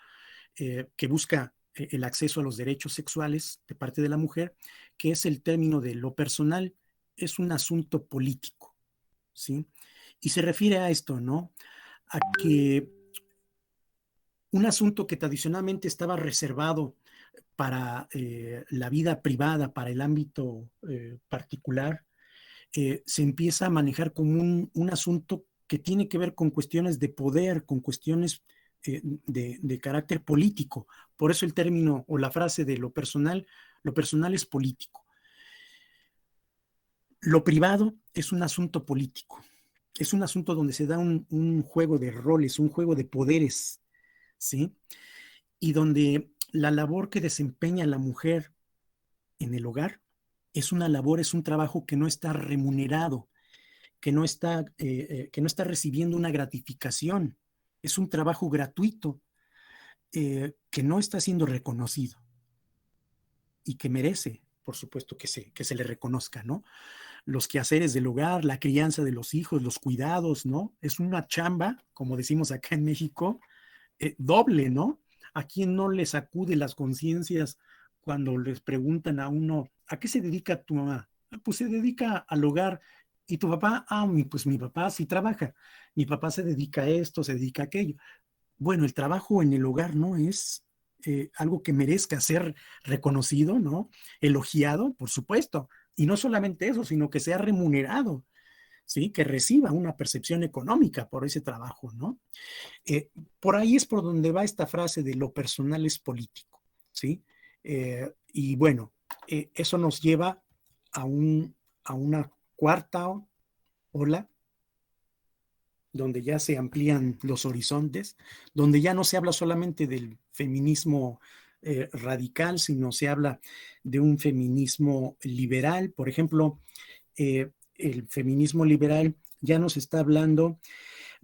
Speaker 2: que busca el acceso a los derechos sexuales de parte de la mujer, que es el término de lo personal es un asunto político, ¿sí? Y se refiere a esto, ¿no? A que un asunto que tradicionalmente estaba reservado para la vida privada, para el ámbito particular, se empieza a manejar como un asunto que tiene que ver con cuestiones de poder, con cuestiones de carácter político. Por eso el término o la frase de lo personal es político. Lo privado es un asunto político. Es un asunto donde se da un juego de roles, un juego de poderes, ¿sí? Y donde la labor que desempeña la mujer en el hogar es una labor, es un trabajo que no está remunerado, que no está recibiendo una gratificación. Es un trabajo gratuito que no está siendo reconocido y que merece, por supuesto, que se le reconozca, ¿no? Los quehaceres del hogar, la crianza de los hijos, los cuidados, ¿no? Es una chamba, como decimos acá en México, doble, ¿no? ¿A quién no le sacude las conciencias cuando les preguntan a uno, ¿a qué se dedica tu mamá? Pues se dedica al hogar. ¿Y tu papá? Pues mi papá sí trabaja. Mi papá se dedica a esto, se dedica a aquello. Bueno, el trabajo en el hogar no es algo que merezca ser reconocido, ¿no? Elogiado, por supuesto. Y no solamente eso, sino que sea remunerado, ¿sí? Que reciba una percepción económica por ese trabajo, ¿no? Por ahí es por donde va esta frase de lo personal es político, ¿sí? Y bueno, eso nos lleva a una cuarta ola, donde ya se amplían los horizontes, donde ya no se habla solamente del feminismo radical, sino se habla de un feminismo liberal. Por ejemplo, el feminismo liberal ya nos está hablando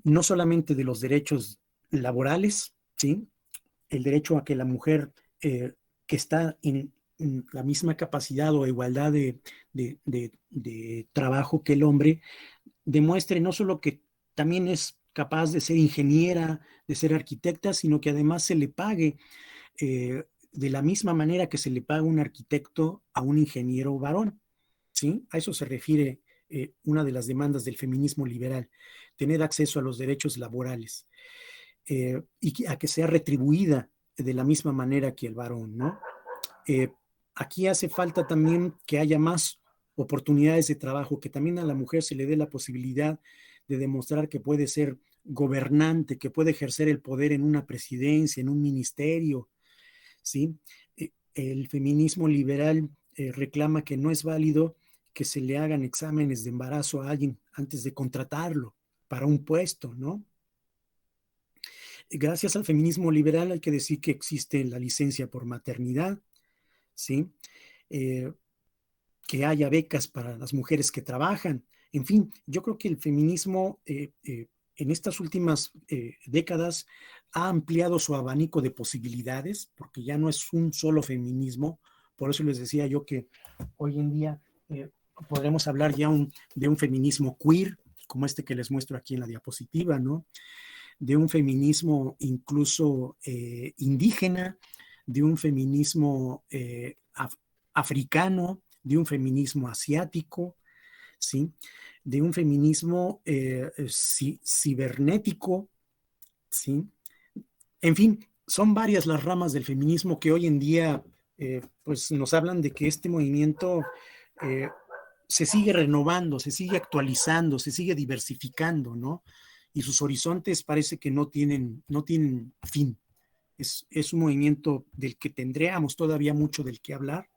Speaker 2: no solamente de los derechos laborales, ¿sí? El derecho a que la mujer que está en la misma capacidad o igualdad de trabajo que el hombre, demuestre no solo que también es capaz de ser ingeniera, de ser arquitecta, sino que además se le pague de la misma manera que se le paga un arquitecto a un ingeniero varón, ¿sí? A eso se refiere una de las demandas del feminismo liberal, tener acceso a los derechos laborales y a que sea retribuida de la misma manera que el varón, ¿no? Aquí hace falta también que haya más oportunidades de trabajo, que también a la mujer se le dé la posibilidad de demostrar que puede ser gobernante, que puede ejercer el poder en una presidencia, en un ministerio, ¿sí? El feminismo liberal reclama que no es válido que se le hagan exámenes de embarazo a alguien antes de contratarlo para un puesto, ¿no? Gracias al feminismo liberal hay que decir que existe la licencia por maternidad, ¿sí? Que haya becas para las mujeres que trabajan. En fin, yo creo que el feminismo en estas últimas décadas ha ampliado su abanico de posibilidades, porque ya no es un solo feminismo. Por eso les decía yo que hoy en día podremos hablar ya de un feminismo queer, como este que les muestro aquí en la diapositiva, ¿no? De un feminismo incluso indígena, de un feminismo africano, de un feminismo asiático, ¿sí? De un feminismo cibernético, ¿sí? En fin, son varias las ramas del feminismo que hoy en día pues nos hablan de que este movimiento se sigue renovando, se sigue actualizando, se sigue diversificando, ¿no? Y sus horizontes parece que no tienen fin. Es un movimiento del que tendríamos todavía mucho del que hablar.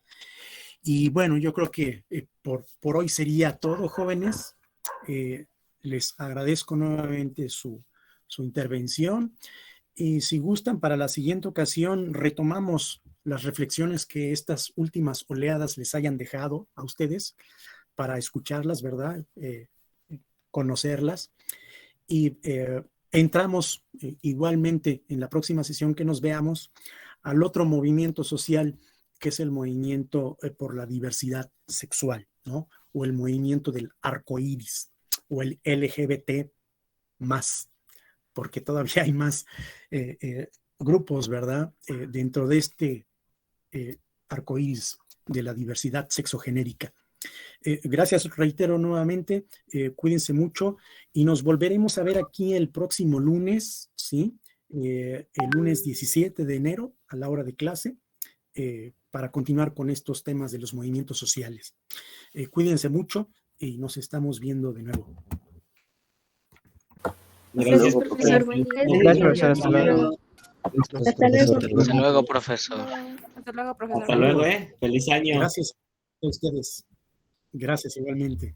Speaker 2: Y bueno, yo creo que por hoy sería todo, jóvenes. Les agradezco nuevamente su intervención. Y si gustan, para la siguiente ocasión retomamos las reflexiones que estas últimas oleadas les hayan dejado a ustedes para escucharlas, ¿verdad? Conocerlas. Y entramos igualmente en la próxima sesión que nos veamos al otro movimiento social, que es el movimiento por la diversidad sexual, ¿no? O el movimiento del arco iris, o el LGBT más, porque todavía hay más grupos, ¿verdad? Dentro de este arco iris de la diversidad sexogenérica. Gracias, reitero nuevamente, cuídense mucho y nos volveremos a ver aquí el próximo lunes, ¿sí? El lunes 17 de enero a la hora de clase para continuar con estos temas de los movimientos sociales. Cuídense mucho y nos estamos viendo de nuevo.
Speaker 8: Gracias, profesor.
Speaker 13: Gracias, hasta luego.
Speaker 14: Hasta luego, profesor.
Speaker 10: Hasta luego, profesor.
Speaker 8: Hasta luego, Feliz año.
Speaker 2: Gracias a ustedes. Gracias igualmente.